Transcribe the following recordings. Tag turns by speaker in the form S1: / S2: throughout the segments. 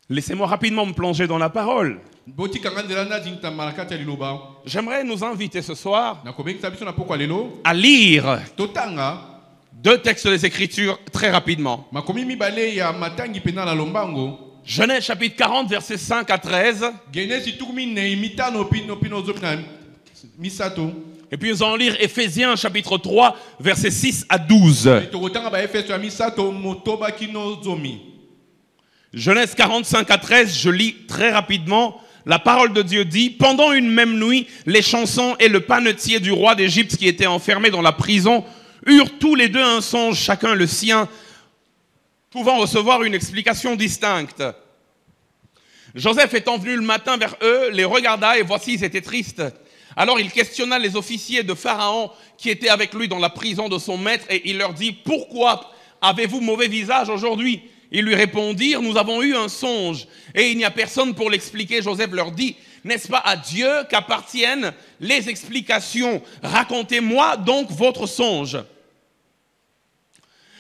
S1: Laissez-moi rapidement me plonger dans la parole. J'aimerais nous inviter ce soir à lire deux textes des Écritures très rapidement. Genèse chapitre 40, versets 5 à 13. Et puis nous allons lire Éphésiens chapitre 3, versets 6 à 12. Genèse 45 à 13, je lis très rapidement. La parole de Dieu dit: pendant une même nuit, les chansons et le panetier du roi d'Égypte qui était enfermé dans la prison eurent tous les deux un songe, chacun le sien, pouvant recevoir une explication distincte. Joseph étant venu le matin vers eux, les regarda et voici, ils étaient tristes. Alors il questionna les officiers de Pharaon qui étaient avec lui dans la prison de son maître et il leur dit: pourquoi avez-vous mauvais visage aujourd'hui? Ils lui répondirent: nous avons eu un songe et il n'y a personne pour l'expliquer. Joseph leur dit: n'est-ce pas à Dieu qu'appartiennent les explications? Racontez-moi donc votre songe.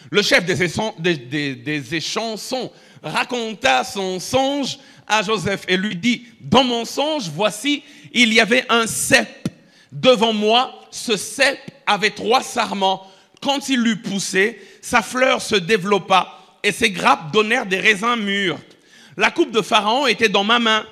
S1: Le chef des échansons raconta son songe à Joseph et lui dit: dans mon songe, voici, il y avait un cep devant moi. Ce cep avait 3 sarments. Quand il l'eut poussé, sa fleur se développa et ses grappes donnèrent des raisins mûrs. La coupe de Pharaon était dans ma main.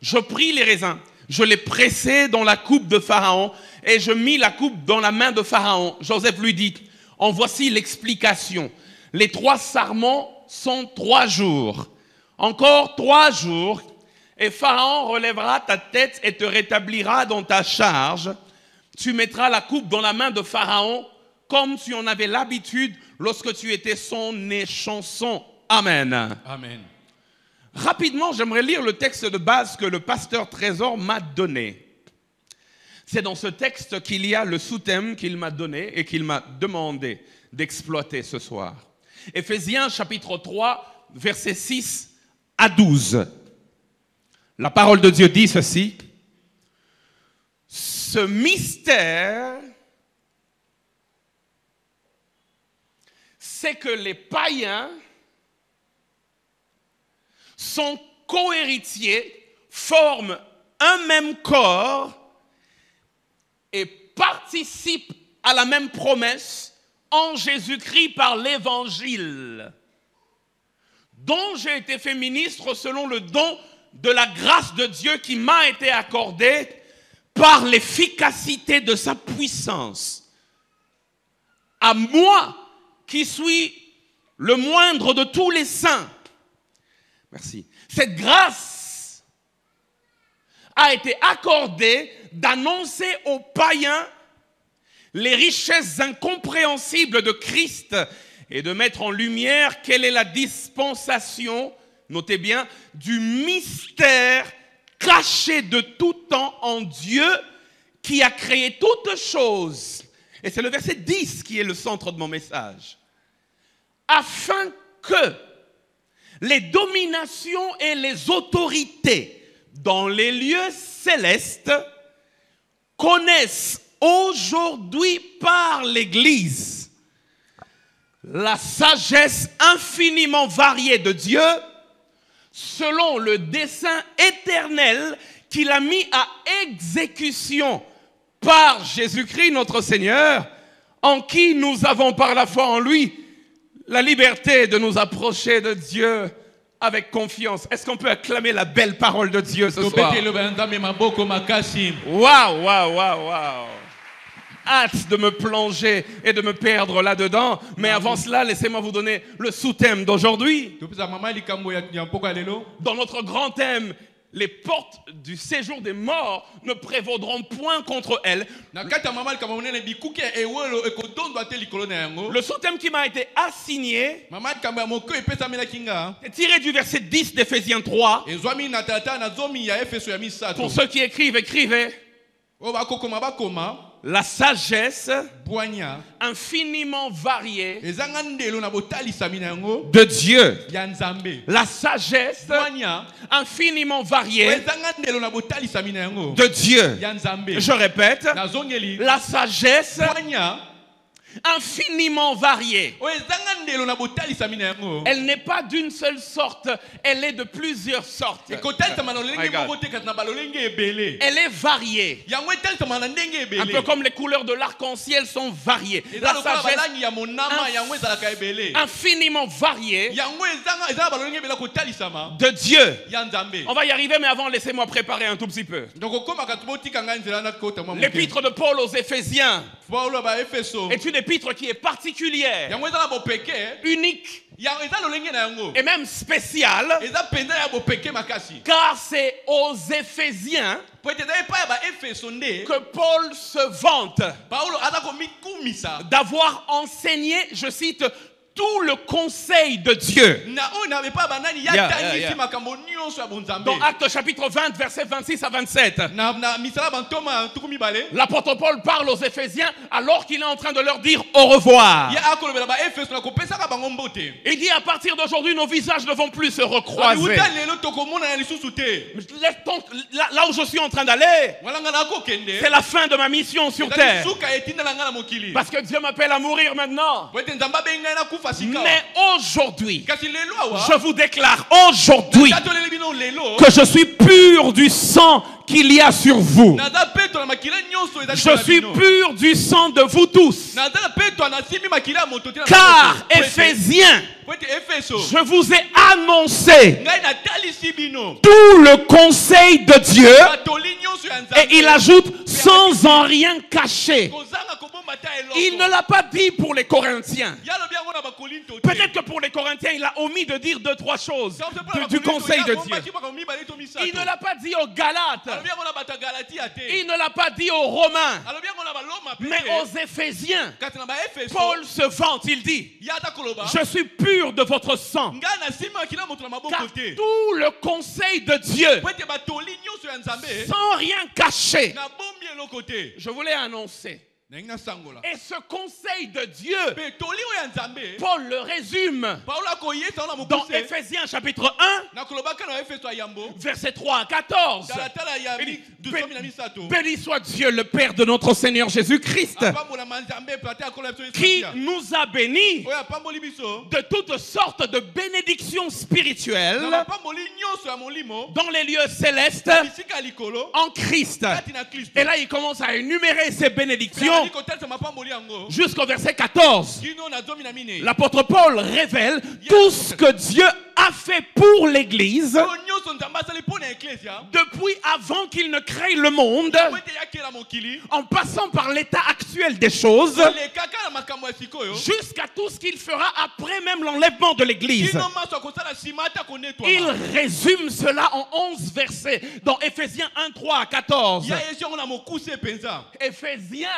S1: Je pris les raisins, je les pressai dans la coupe de Pharaon et je mis la coupe dans la main de Pharaon. Joseph lui dit: en voici l'explication. Les 3 sarments sont 3 jours. Encore 3 jours, et Pharaon relèvera ta tête et te rétablira dans ta charge. Tu mettras la coupe dans la main de Pharaon, comme tu en avais l'habitude lorsque tu étais son échanson. Amen.
S2: Amen.
S1: Rapidement, j'aimerais lire le texte de base que le pasteur Trésor m'a donné. C'est dans ce texte qu'il y a le sous-thème qu'il m'a donné et qu'il m'a demandé d'exploiter ce soir. Éphésiens chapitre 3, versets 6 à 12. La parole de Dieu dit ceci: ce mystère, c'est que les païens sont cohéritiers, forment un même corps et participent à la même promesse en Jésus-Christ par l'évangile, dont j'ai été fait ministre selon le don de la grâce de Dieu qui m'a été accordée par l'efficacité de sa puissance. À moi, qui suis le moindre de tous les saints. Merci. Cette grâce a été accordée d'annoncer aux païens les richesses incompréhensibles de Christ et de mettre en lumière quelle est la dispensation, notez bien, du mystère caché de tout temps en Dieu qui a créé toutes choses. Et c'est le verset 10 qui est le centre de mon message. Afin que les dominations et les autorités dans les lieux célestes connaissent aujourd'hui par l'Église la sagesse infiniment variée de Dieu selon le dessein éternel qu'il a mis à exécution par Jésus-Christ notre Seigneur, en qui nous avons par la foi en lui la liberté de nous approcher de Dieu avec confiance. Est-ce qu'on peut acclamer la belle parole de Dieu ce soir? Waouh, waouh, waouh, waouh. Hâte de me plonger et de me perdre là-dedans. Mais avant cela, laissez-moi vous donner le sous-thème d'aujourd'hui. Dans notre grand thème, les portes du séjour des morts ne prévaudront point contre elles. Le sous-thème qui m'a été assigné est tiré du verset 10 d'Éphésiens 3. Pour ceux qui écrivent, écrivez. La sagesse infiniment variée de Dieu. La sagesse infiniment variée de Dieu. Je répète, la sagesse infiniment variée. Elle n'est pas d'une seule sorte, elle est de plusieurs sortes. Elle est variée. Un peu comme les couleurs de l'arc-en-ciel sont variées. La sagesse infiniment variée de Dieu. On va y arriver, mais avant, laissez-moi préparer un tout petit peu. L'épître de Paul aux Éphésiens est une épître qui est particulière, unique et même spéciale, car c'est aux Éphésiens que Paul se vante d'avoir enseigné, je cite, tout le conseil de Dieu. Dans Actes chapitre 20, versets 26 à 27. L'apôtre Paul parle aux Éphésiens alors qu'il est en train de leur dire au revoir. Il dit à partir d'aujourd'hui, nos visages ne vont plus se recroiser. Là où je suis en train d'aller, c'est la fin de ma mission sur terre. Parce que Dieu m'appelle à mourir maintenant. Mais aujourd'hui, je vous déclare aujourd'hui que je suis pur du sang qu'il y a sur vous. Je suis pur du sang de vous tous. Car, Éphésiens, je vous ai annoncé tout le conseil de Dieu. Et il ajoute, sans en rien cacher. Il ne l'a pas dit pour les Corinthiens. Peut-être que pour les Corinthiens, il a omis de dire 2-3 choses du conseil de Dieu. Il ne l'a pas dit aux Galates. Il ne l'a pas dit aux Romains. Mais aux Éphésiens, Paul se vante, il dit, je suis pur de votre sang. Car tout le conseil de Dieu, sans rien cacher, je voulais annoncer. Et ce conseil de Dieu, Paul le résume dans Éphésiens chapitre 1, versets 3 à 14. Béni soit Dieu, le Père de notre Seigneur Jésus-Christ, qui nous a bénis de toutes sortes de bénédictions spirituelles dans les lieux célestes en Christ. Et là, il commence à énumérer ces bénédictions jusqu'au verset 14. L'apôtre Paul révèle tout ce que Dieu a fait pour l'Église depuis avant qu'il ne crée le monde, en passant par l'état actuel des choses, jusqu'à tout ce qu'il fera après même l'enlèvement de l'Église. Il résume cela en 11 versets dans Éphésiens 1, 3 à 14. Éphésiens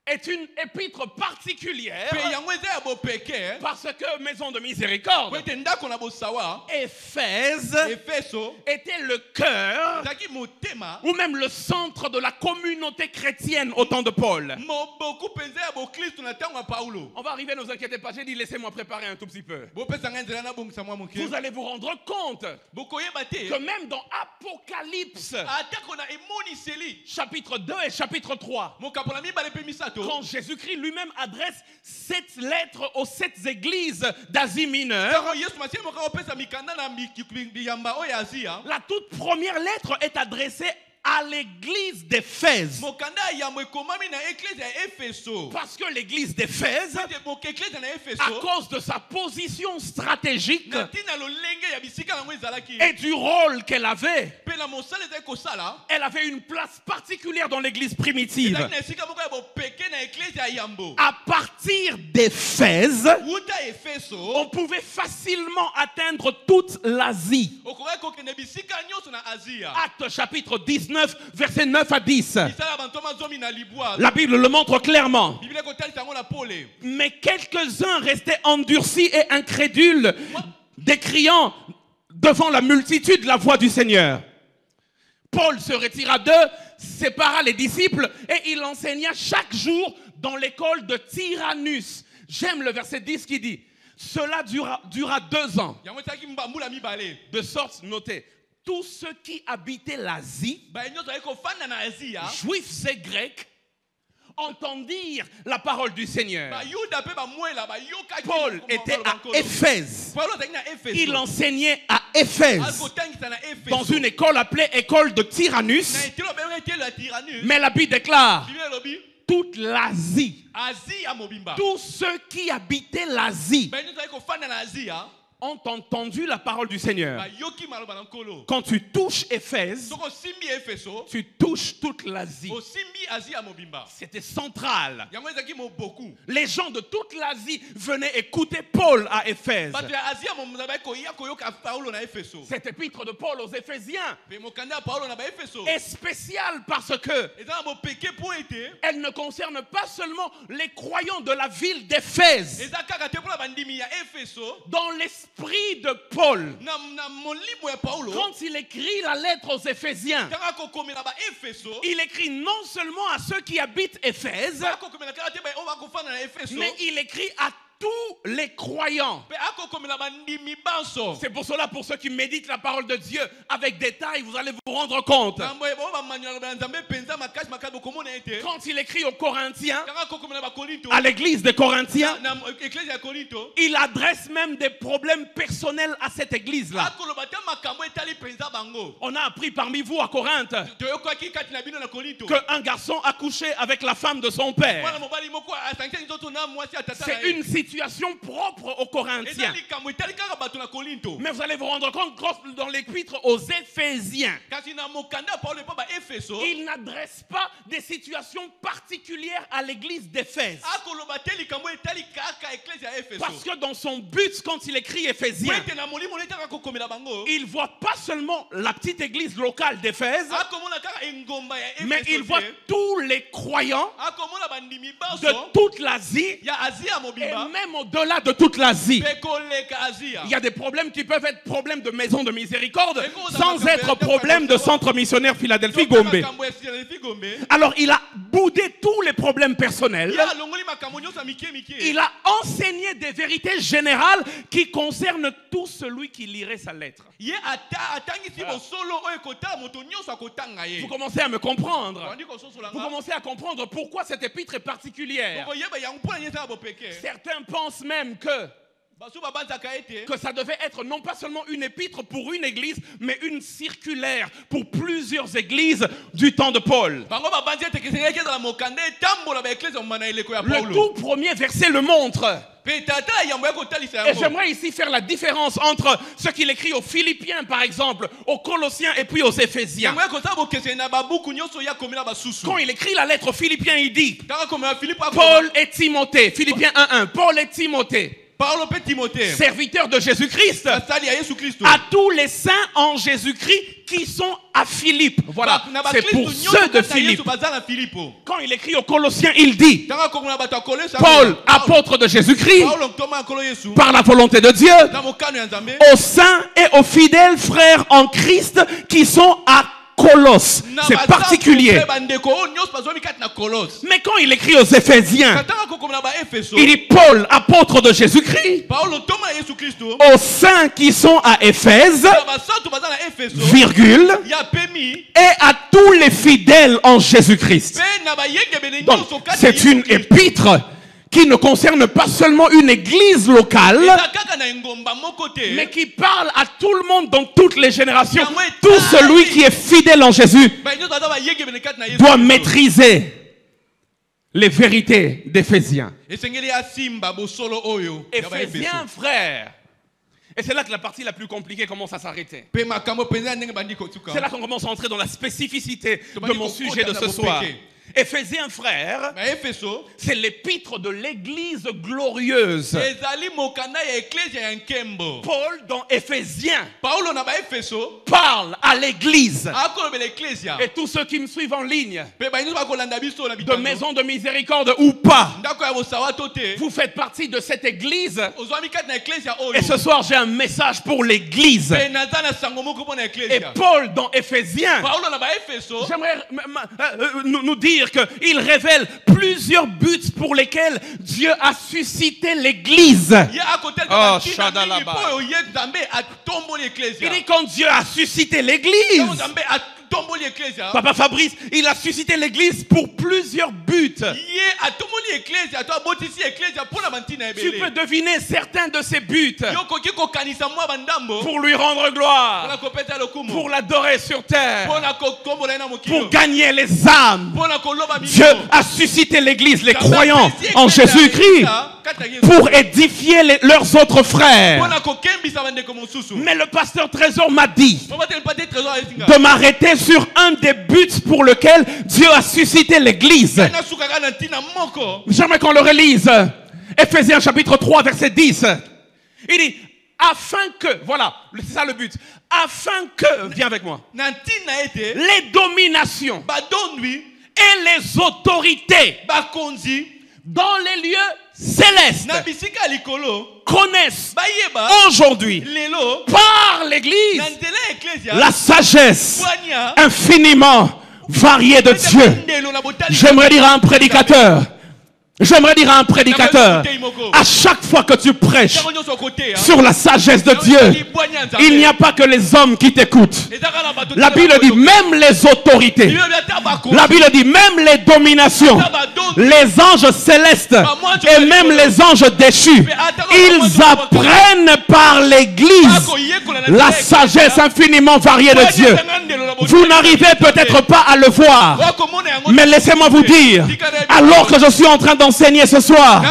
S1: est une épître particulière parce que Maison de Miséricorde, Éphèse était le cœur ou même le centre de la communauté chrétienne au temps de Paul. On va arriver, ne vous inquiétez pas, j'ai dit laissez-moi préparer un tout petit peu. Vous allez vous rendre compte que même dans Apocalypse chapitre 2 et chapitre 3, quand Jésus-Christ lui-même adresse 7 lettres aux 7 églises d'Asie mineure, la toute première lettre est adressée à l'église d'Éphèse. Parce que l'église d'Éphèse, à cause de sa position stratégique et du rôle qu'elle avait, elle avait une place particulière dans l'église primitive. À partir d'Éphèse, on pouvait facilement atteindre toute l'Asie. Actes chapitre 19, versets 9 à 10. La Bible le montre clairement. Mais quelques-uns restaient endurcis et incrédules, décriant devant la multitude la voix du Seigneur. Paul se retira d'eux, sépara les disciples et il enseigna chaque jour dans l'école de Tyrannus. J'aime le verset 10 qui dit: cela dura 2 ans. De sorte, notez, tous ceux qui habitaient l'Asie, juifs et grecs, entendirent la parole du Seigneur. Paul était à Éphèse. Il enseignait à Éphèse, dans une école appelée école de Tyrannus. Mais la Bible déclare toute l'Asie, tous ceux qui habitaient l'Asie ont entendu la parole du Seigneur. Quand tu touches Éphèse, tu touches toute l'Asie. C'était central. Les gens de toute l'Asie venaient écouter Paul à Éphèse. Cette épître de Paul aux Éphésiens est spéciale parce que elle ne concerne pas seulement les croyants de la ville d'Éphèse. Dans l'esprit de Paul, quand il écrit la lettre aux Éphésiens, il écrit non seulement à ceux qui habitent Éphèse, mais il écrit à tous les croyants. C'est pour cela, pour ceux qui méditent la parole de Dieu avec détail, vous allez vous rendre compte. Quand il écrit aux Corinthiens, à l'église des Corinthiens, il adresse même des problèmes personnels à cette église-là. On a appris parmi vous à Corinthe qu'un garçon a couché avec la femme de son père. C'est une situation propre aux Corinthiens. Mais vous allez vous rendre compte que dans l'épître aux Éphésiens, il n'adresse pas des situations particulières à l'église d'Éphèse. Parce que dans son but, quand il écrit Éphésiens, il ne voit pas seulement la petite église locale d'Éphèse, mais il voit tous les croyants de toute l'Asie et même au-delà de toute l'Asie. Il y a des problèmes qui peuvent être problèmes de maison de miséricorde sans être problèmes de centre missionnaire Philadelphie Gombe. Alors il a boudé tous les problèmes personnels. Il a enseigné des vérités générales qui concernent tout celui qui lirait sa lettre. Vous commencez à me comprendre. Vous commencez à comprendre pourquoi cette épître est particulière. Certains pensent même que ça devait être non pas seulement une épître pour une église, mais une circulaire pour plusieurs églises du temps de Paul. Le tout premier verset le montre. Et j'aimerais ici faire la différence entre ce qu'il écrit aux Philippiens, par exemple, aux Colossiens et puis aux Éphésiens. Quand il écrit la lettre aux Philippiens, il dit Paul et Timothée. Philippiens 1:1. Paul et Timothée, serviteurs de Jésus-Christ, à tous les saints en Jésus-Christ qui sont à Philippe. Voilà, c'est pour ceux de Philippe. Quand il écrit aux Colossiens, il dit Paul, apôtre de Jésus-Christ, par la volonté de Dieu, aux saints et aux fidèles frères en Christ qui sont à Colosse. C'est particulier. Mais quand il écrit aux Éphésiens, il dit Paul, apôtre de Jésus-Christ, aux saints qui sont à Éphèse, virgule, et à tous les fidèles en Jésus-Christ. Donc, c'est une épître qui ne concerne pas seulement une église locale, mais qui parle à tout le monde dans toutes les générations. Tout celui qui est fidèle en Jésus doit maîtriser les vérités d'Éphésiens. Éphésiens, frères. Et c'est là que la partie la plus compliquée commence à s'arrêter. C'est là qu'on commence à entrer dans la spécificité de mon sujet de ce soir. Éphésiens, frères, c'est l'épître de l'église glorieuse. Paul, dans Éphésiens, parle à l'église. Et tous ceux qui me suivent en ligne, de maison de miséricorde ou pas, vous faites partie de cette église. Et ce soir, j'ai un message pour l'église. Et Paul, dans Éphésiens, j'aimerais nous dire qu'il révèle plusieurs buts pour lesquels Dieu a suscité l'église. Oh, il dit quand Dieu a suscité l'église, Papa Fabrice, il a suscité l'église pour plusieurs buts. but.
S2: Ye atomoli ecclesia to abotisi ecclesia pour la mantina
S1: Tu
S2: ebele.
S1: peux deviner certains de ses buts
S2: Yo koki ko kanisa mwa bandambo.
S1: pour lui rendre
S2: Pour
S1: gloire,
S2: la kopeta lokumu.
S1: pour l'adorer sur terre,
S2: Pour la kokombola na mokilo.
S1: pour gagner les âmes.
S2: Pour la koloba
S1: Dieu a suscité l'église, les croyants en Jésus-Christ, pour édifier leurs autres frères. Mais le pasteur Trésor m'a dit de m'arrêter sur un des buts pour lequel Dieu a suscité l'église. J'aimerais qu'on le relise. Éphésiens chapitre 3 verset 10. Il dit, afin que, voilà, c'est ça le but, afin que, viens avec moi, les dominations et les autorités dans les lieux célestes connaissent aujourd'hui par l'église la sagesse infiniment variée de Dieu. J'aimerais dire à un prédicateur, à chaque fois que tu prêches sur la sagesse de Dieu, il n'y a pas que les hommes qui t'écoutent. La Bible dit même les autorités, la Bible dit même les dominations, les anges célestes et même les anges déchus, ils apprennent par l'église la sagesse infiniment variée de Dieu. Vous n'arrivez peut-être pas à le voir, mais laissez-moi vous dire, alors que je suis en train d'enseigner ce soir,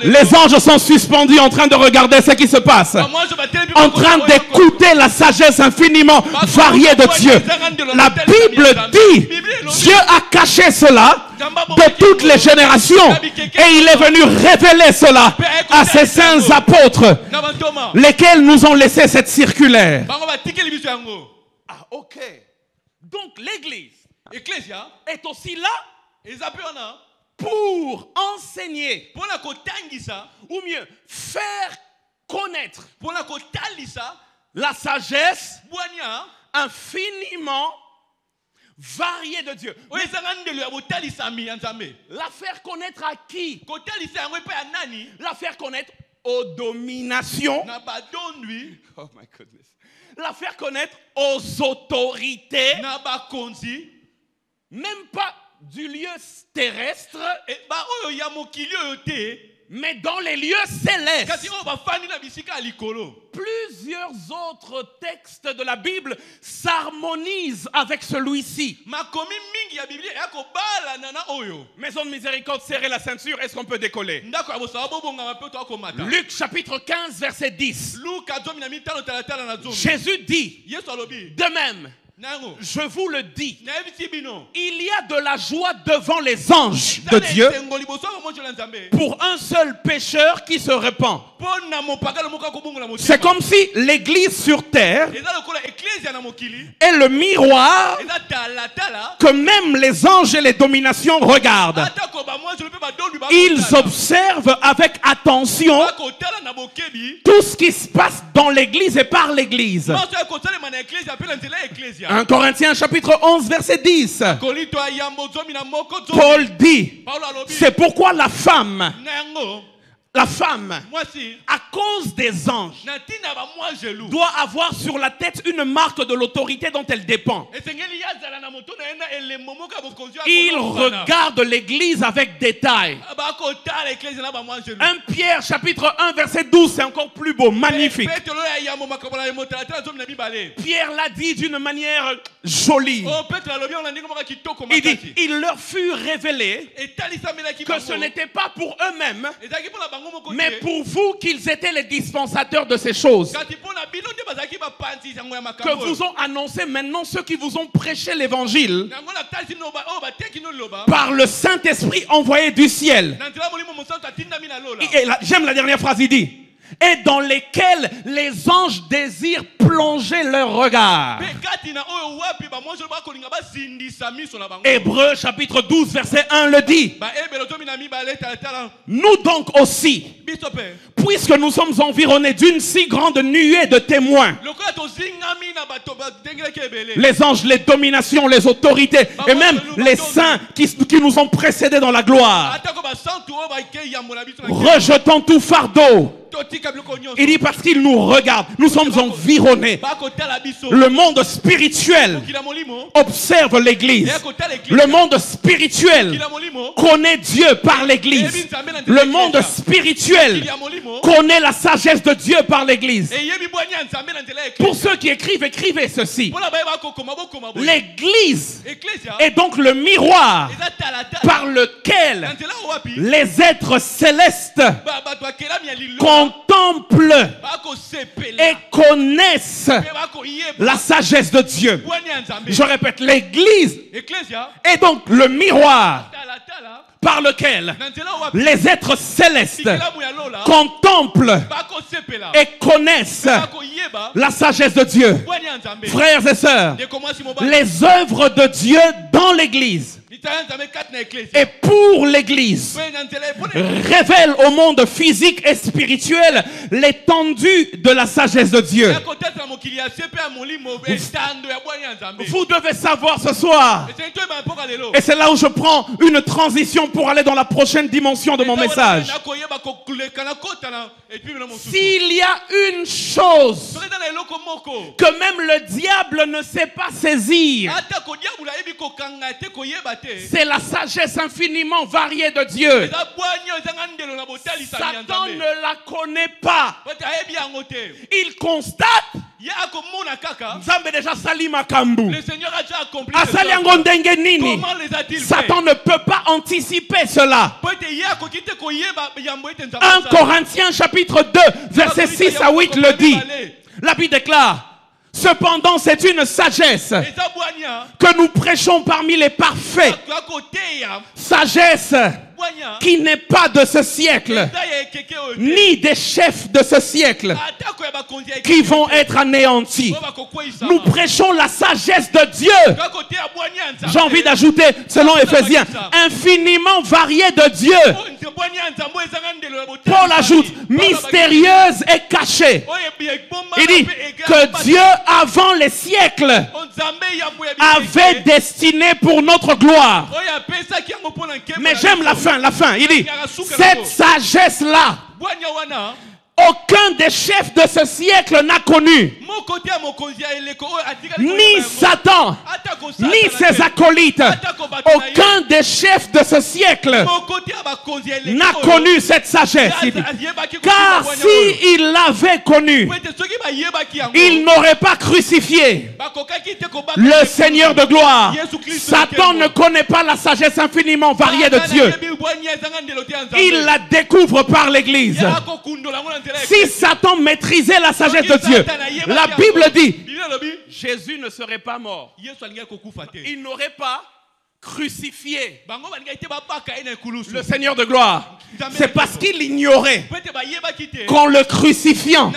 S1: les anges sont suspendus en train de regarder ce qui se passe, en train d'écouter la sagesse infiniment variée de Dieu. La Bible dit, Dieu a caché cela de toutes les générations et il est venu révéler cela à ses saints apôtres, lesquels nous ont laissé cette circulaire. Ah, ok. Donc l'église est aussi là pour enseigner, ou mieux, faire connaître la sagesse infiniment variée de Dieu. La faire connaître à qui? La faire connaître aux dominations. Oh my goodness. La faire connaître aux autorités. Même pas du lieu terrestre, mais dans les lieux célestes. Plusieurs autres textes de la Bible s'harmonisent avec celui-ci. Maison de miséricorde, serrez la ceinture, est-ce qu'on peut décoller? Luc chapitre 15 verset 10. Jésus dit, de même, je vous le dis, il y a de la joie devant les anges de Dieu pour un seul pécheur qui se repent. C'est comme si l'église sur terre est le miroir que même les anges et les dominations regardent. Ils observent avec attention tout ce qui se passe dans l'église et par l'église. 1 Corinthiens chapitre 11 verset 10. Paul dit, c'est pourquoi la femme, à cause des anges, doit avoir sur la tête une marque de l'autorité dont elle dépend. Il regarde l'église avec détail. 1 Pierre chapitre 1 verset 12, c'est encore plus beau, magnifique. Pierre l'a dit d'une manière jolie. Il dit, il leur fut révélé que ce n'était pas pour eux-mêmes, mais pour vous qu'ils étaient les dispensateurs de ces choses, que vous ont annoncé maintenant ceux qui vous ont prêché l'évangile par le Saint-Esprit envoyé du ciel. Et j'aime la dernière phrase, il dit, et dans lesquels les anges désirent plonger leur regard. Hébreux chapitre 12 verset 1 le dit. Nous donc aussi, puisque nous sommes environnés d'une si grande nuée de témoins, les anges, les dominations, les autorités et même les saints qui nous ont précédés dans la gloire, rejetant tout fardeau Il dit parce qu'il nous regarde. Nous sommes environnés. Le monde spirituel observe l'église. Le monde spirituel connaît Dieu par l'église. Le monde spirituel connaît la sagesse de Dieu par l'église. Pour ceux qui écrivent, écrivez ceci. L'église est donc le miroir par lequel les êtres célestes contemplent et connaissent la sagesse de Dieu. Je répète, l'église est donc le miroir par lequel les êtres célestes contemplent et connaissent la sagesse de Dieu. Frères et sœurs, les œuvres de Dieu dans l'église et pour l'église révèlent au monde physique et spirituel l'étendue de la sagesse de Dieu. Vous devez savoir ce soir, et c'est là où je prends une transition pour aller dans la prochaine dimension de mon message. S'il y a une chose que même le diable ne sait pas saisir, c'est la sagesse infiniment variée de Dieu. Satan ne la connaît pas. Il constate.
S2: Le Seigneur a déjà accompli.
S1: Satan ne peut pas anticiper cela. 1 Corinthiens chapitre 2 versets 6 à 8 le dit. La Bible déclare: cependant, c'est une sagesse que nous prêchons parmi les parfaits. Sagesse qui n'est pas de ce siècle, ni des chefs de ce siècle qui vont être anéantis. Nous prêchons la sagesse de Dieu. J'ai envie d'ajouter, selon Éphésiens, infiniment variée de Dieu. Paul ajoute, mystérieuse et cachée. Il dit que Dieu, avant les siècles, avait destiné pour notre gloire. Mais j'aime la fin. Il dit, cette sagesse-là, aucun des chefs de ce siècle n'a connu. Ni Satan, ni ses acolytes. Aucun des chefs de ce siècle n'a connu cette sagesse. Car s'il l'avait connu, il n'aurait pas crucifié le Seigneur de gloire. Satan ne connaît pas la sagesse infiniment variée de Dieu. Il la découvre par l'église. Si Satan maîtrisait la sagesse de Dieu, la Bible dit, Jésus ne serait pas mort. Il n'aurait pas crucifié le Seigneur de gloire. C'est parce qu'il ignorait qu'en le crucifiant,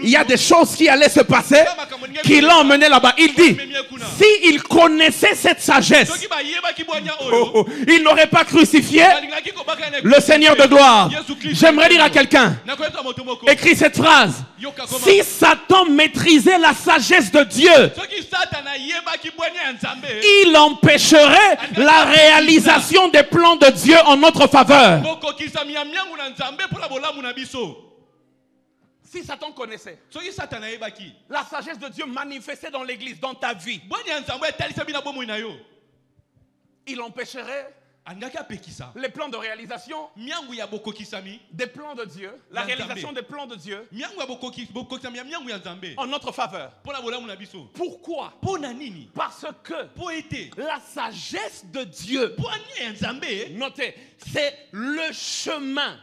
S1: il y a des choses qui allaient se passer qui l'ont emmené là-bas. Il dit, s'il connaissait cette sagesse, il n'aurait pas crucifié le Seigneur de gloire. J'aimerais dire à quelqu'un, écris cette phrase: si Satan maîtrisait la sagesse de Dieu, il empêcherait la réalisation des plans de Dieu en notre faveur. Si Satan connaissait la sagesse de Dieu manifestée dans l'église, dans ta vie, il empêcherait les plans de réalisation des plans de Dieu, la réalisation des plans de Dieu en notre faveur. Pourquoi? Parce que la sagesse de Dieu, notez, c'est le chemin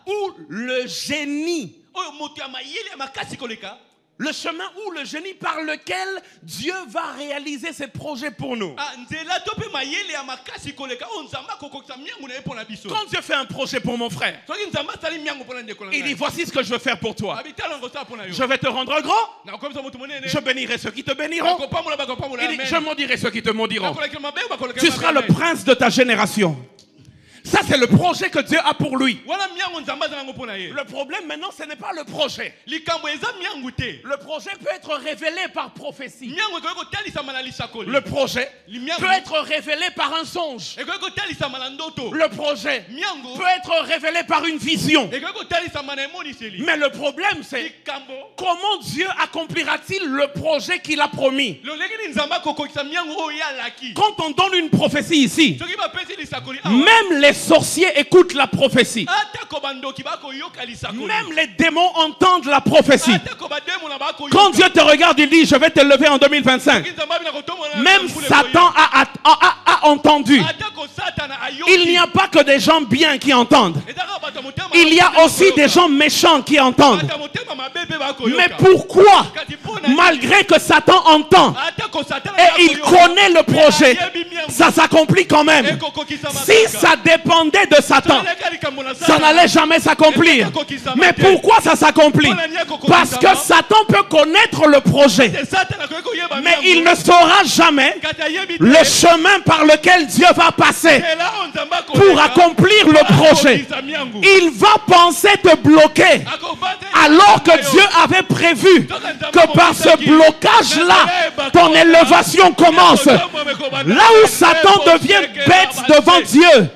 S1: où le génie, le chemin où le génie par lequel Dieu va réaliser ses projets pour nous. Quand Dieu fait un projet pour mon frère, il dit, voici ce que je veux faire pour toi. Je vais te rendre grand. Je bénirai ceux qui te béniront. Il dit, je maudirai ceux qui te maudiront. Tu seras le prince de ta génération. Ça, c'est le projet que Dieu a pour lui.
S2: wana miango nzambe aza nango mpo na ye
S1: Le problème maintenant, ce n'est pas le projet.
S2: likambo eza miango te
S1: Le projet peut être révélé par prophétie.
S2: miango ekoki kotalisama na lisakoli
S1: Le projet
S2: Miango.
S1: peut être révélé par un songe.
S2: ekoki kotalisama na ndoto
S1: Le projet
S2: miango
S1: peut être révélé par une vision.
S2: ekoki kotalisama na emoniseli
S1: Mais le problème, c'est
S2: likambo
S1: comment Dieu accomplira-t-il le projet qu'il a promis?
S2: lolenge nini nzambe akokokisa miango oyo ye alaki
S1: Quand on donne une prophétie ici,
S2: soki bapesi lisakoli awa
S1: même les sorciers écoutent la prophétie.
S2: atako bandoki bakoyoka lisakoli
S1: Même les démons entendent la prophétie.
S2: atako bademo na bakoyoka
S1: Quand Dieu te regarde, il dit, je vais te lever en 2025.
S2: nzambe abina kotomona
S1: Même Satan a entendu.
S2: atako satana ayoki
S1: Il n'y a pas que des gens bien qui entendent.
S2: ezaka bato motema
S1: Il y a aussi des gens méchants qui entendent.
S2: bato motema mabe mpe bakoyoka
S1: Mais pourquoi,
S2: kati mpona
S1: malgré que Satan entend
S2: atako satana
S1: et il connaît le projet, ça s'accomplit quand même? Si ça dépendait de Satan, ça n'allait jamais s'accomplir. Mais pourquoi ça s'accomplit? Parce que Satan peut connaître le projet, mais il ne saura jamais le chemin par lequel Dieu va passer pour accomplir le projet. Il va penser te bloquer, alors que Dieu avait prévu que par ce blocage-là, ton élévation commence. Là où Satan devient bête devant Dieu,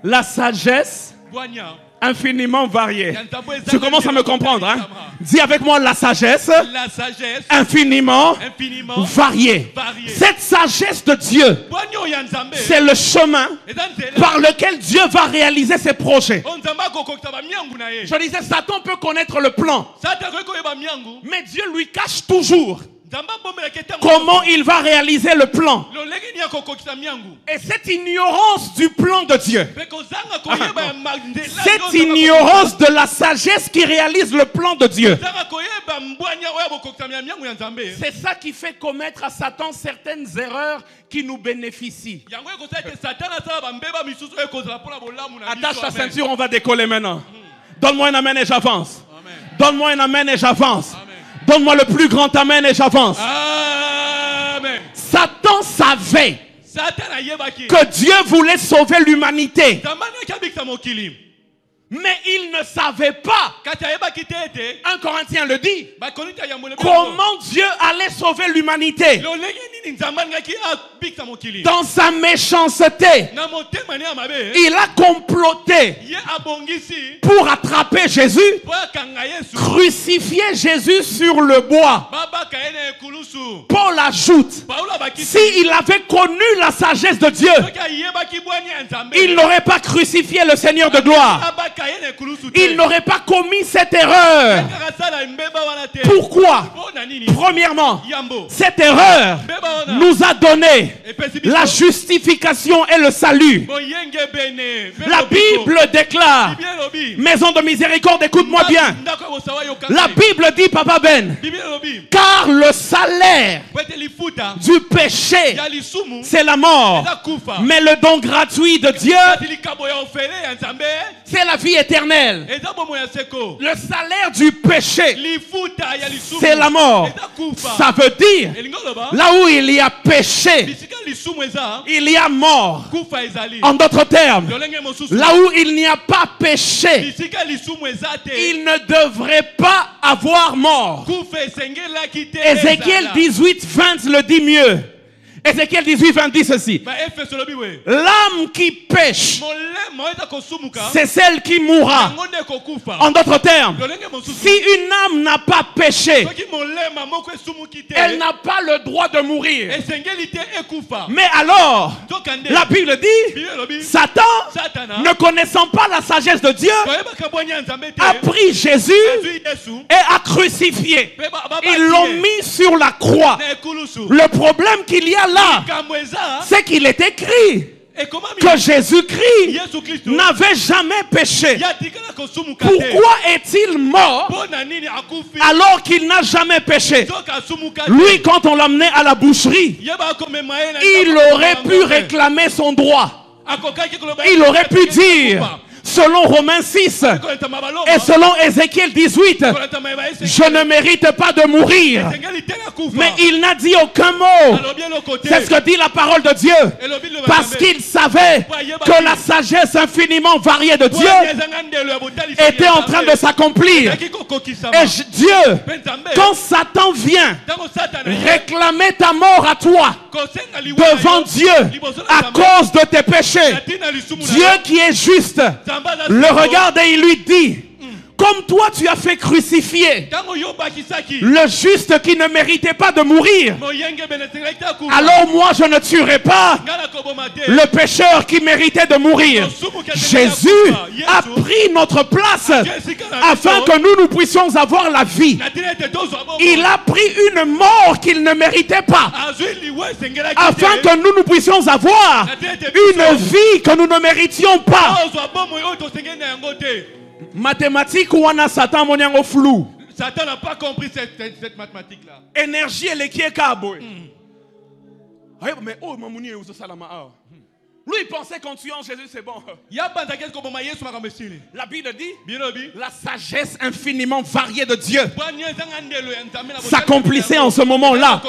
S1: la sagesse infiniment variée. Tu commences à me comprendre, hein? Dis avec moi la sagesse
S2: la sagesse
S1: infiniment variée. Cette sagesse de Dieu, c'est le chemin par lequel Dieu va réaliser ses projets. Je disais, Satan peut connaître le plan, mais Dieu lui cache toujours comment il va réaliser le plan. Et cette ignorance du plan de Dieu, cette ignorance de la sagesse qui réalise le plan de Dieu, c'est ça qui fait commettre à Satan certaines erreurs qui nous bénéficient. Attache ta ceinture, on va décoller maintenant. Donne-moi un amen et j'avance. Donne-moi un amen et j'avance. Donne-moi le plus grand amen et j'avance.
S2: Amen.
S1: Satan savait que Dieu voulait sauver l'humanité. Mais il ne savait pas, 1 Corinthiens le dit, comment Dieu allait sauver l'humanité. Dans sa méchanceté, il a comploté pour attraper Jésus, crucifier Jésus sur le bois. Paul ajoute, s'il avait connu la sagesse de Dieu, il n'aurait pas crucifié le Seigneur de gloire. Il n'aurait pas commis cette erreur. Pourquoi? Premièrement, cette erreur nous a donné la justification et le salut. La Bible déclare, maison de miséricorde, écoute-moi bien. La Bible dit, Papa Ben, car le salaire du péché, c'est la mort. Mais le don gratuit de Dieu, c'est la vie éternelle. Le salaire du péché, c'est la mort. Ça veut dire, là où il y a péché, il y a mort. En d'autres termes, là où il n'y a pas péché, il ne devrait pas avoir mort. Ézéchiel 18, 20 le dit mieux. Ézéchiel 18, 20 dit ceci. L'âme qui pêche, c'est celle qui mourra. En d'autres termes, si une âme n'a pas péché, elle n'a pas le droit de mourir. Mais alors, la Bible dit, Satan, ne connaissant pas la sagesse de Dieu, a pris Jésus et a crucifié. Ils l'ont mis sur la croix. Le problème qu'il y a là, c'est qu'il est écrit que Jésus-Christ n'avait jamais péché. Pourquoi est-il mort alors qu'il n'a jamais péché? Lui, quand on l'amenait à la boucherie, il aurait pu réclamer son droit. Il aurait pu dire, selon Romains 6 et selon Ézéchiel 18, je ne mérite pas de mourir. Mais il n'a dit aucun mot. C'est ce que dit la parole de Dieu. Parce qu'il savait que la sagesse infiniment variée de Dieu était en train de s'accomplir. Et Dieu, quand Satan vient réclamer ta mort à toi devant Dieu à cause de tes péchés, Dieu qui est juste le regarde et il lui dit: comme toi tu as fait crucifier le juste qui ne méritait pas de mourir, alors moi je ne tuerai pas le pécheur qui méritait de mourir. Jésus a pris notre place afin que nous puissions avoir la vie. Il a pris une mort qu'il ne méritait pas afin que nous puissions avoir une vie que nous ne méritions pas. Mathématiques ou on a Satan mon flou.
S2: Satan n'a pas compris cette mathématique-là.
S1: Énergie et qui est cabo. Mais oh mamouni et uso salama. Lui il pensait qu'en tuant Jésus c'est bon. La Bible dit la sagesse infiniment variée de Dieu s'accomplissait en ce moment-là.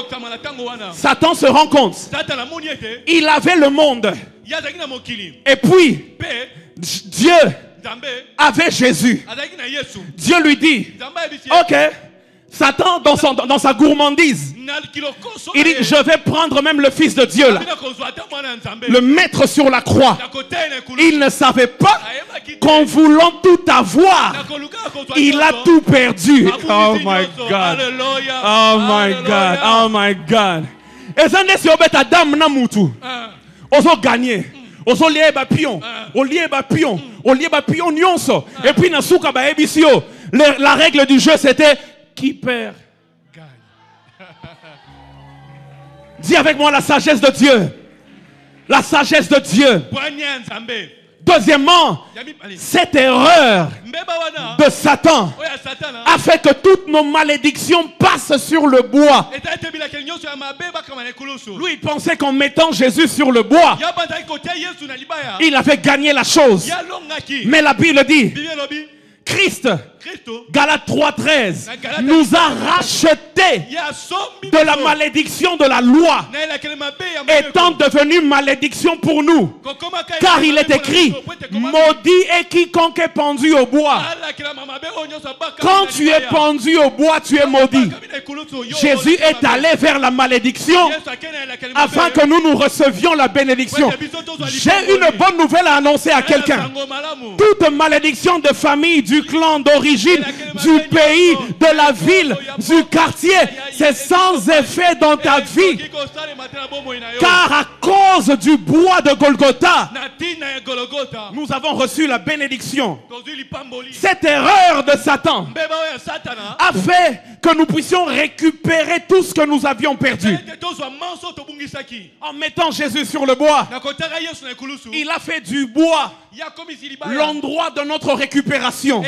S1: Satan se rend compte. Il avait le monde. Et puis Dieu avait Jésus. Dieu lui dit: ok, Satan dans sa gourmandise, il dit: je vais prendre même le Fils de Dieu là, le mettre sur la croix. Il ne savait pas qu'en voulant tout avoir, il a tout perdu. Oh my God. Oh my God. Oh my God. Et ça n'est pas si Adam na mutu. Oso gagner. Oso lié ba pion. O lié ba pion. O lié ba pion nyonso. Et puis na souka ba ebisio. La règle du jeu c'était qui perd gagne. Dis avec moi la sagesse de Dieu. La sagesse de Dieu. Deuxièmement, cette erreur de Satan a fait que toutes nos malédictions passent sur le bois. Lui, il pensait qu'en mettant Jésus sur le bois, il avait gagné la chose. Mais la Bible dit, Christ, Galates 3:13, nous a rachetés de la malédiction de la loi, étant devenu malédiction pour nous. Car il est écrit: maudit est quiconque est pendu au bois. Quand tu es pendu au bois, tu es maudit. Jésus est allé vers la malédiction afin que nous recevions la bénédiction. J'ai une bonne nouvelle à annoncer à quelqu'un. Toute malédiction de famille, du clan, d'origine, du pays, de la ville, du quartier, c'est sans effet dans ta vie. Car à cause du bois de Golgotha, nous avons reçu la bénédiction. Cette erreur de Satan a fait que nous puissions récupérer tout ce que nous avions perdu. En mettant Jésus sur le bois, il a fait du bois l'endroit de notre récupération.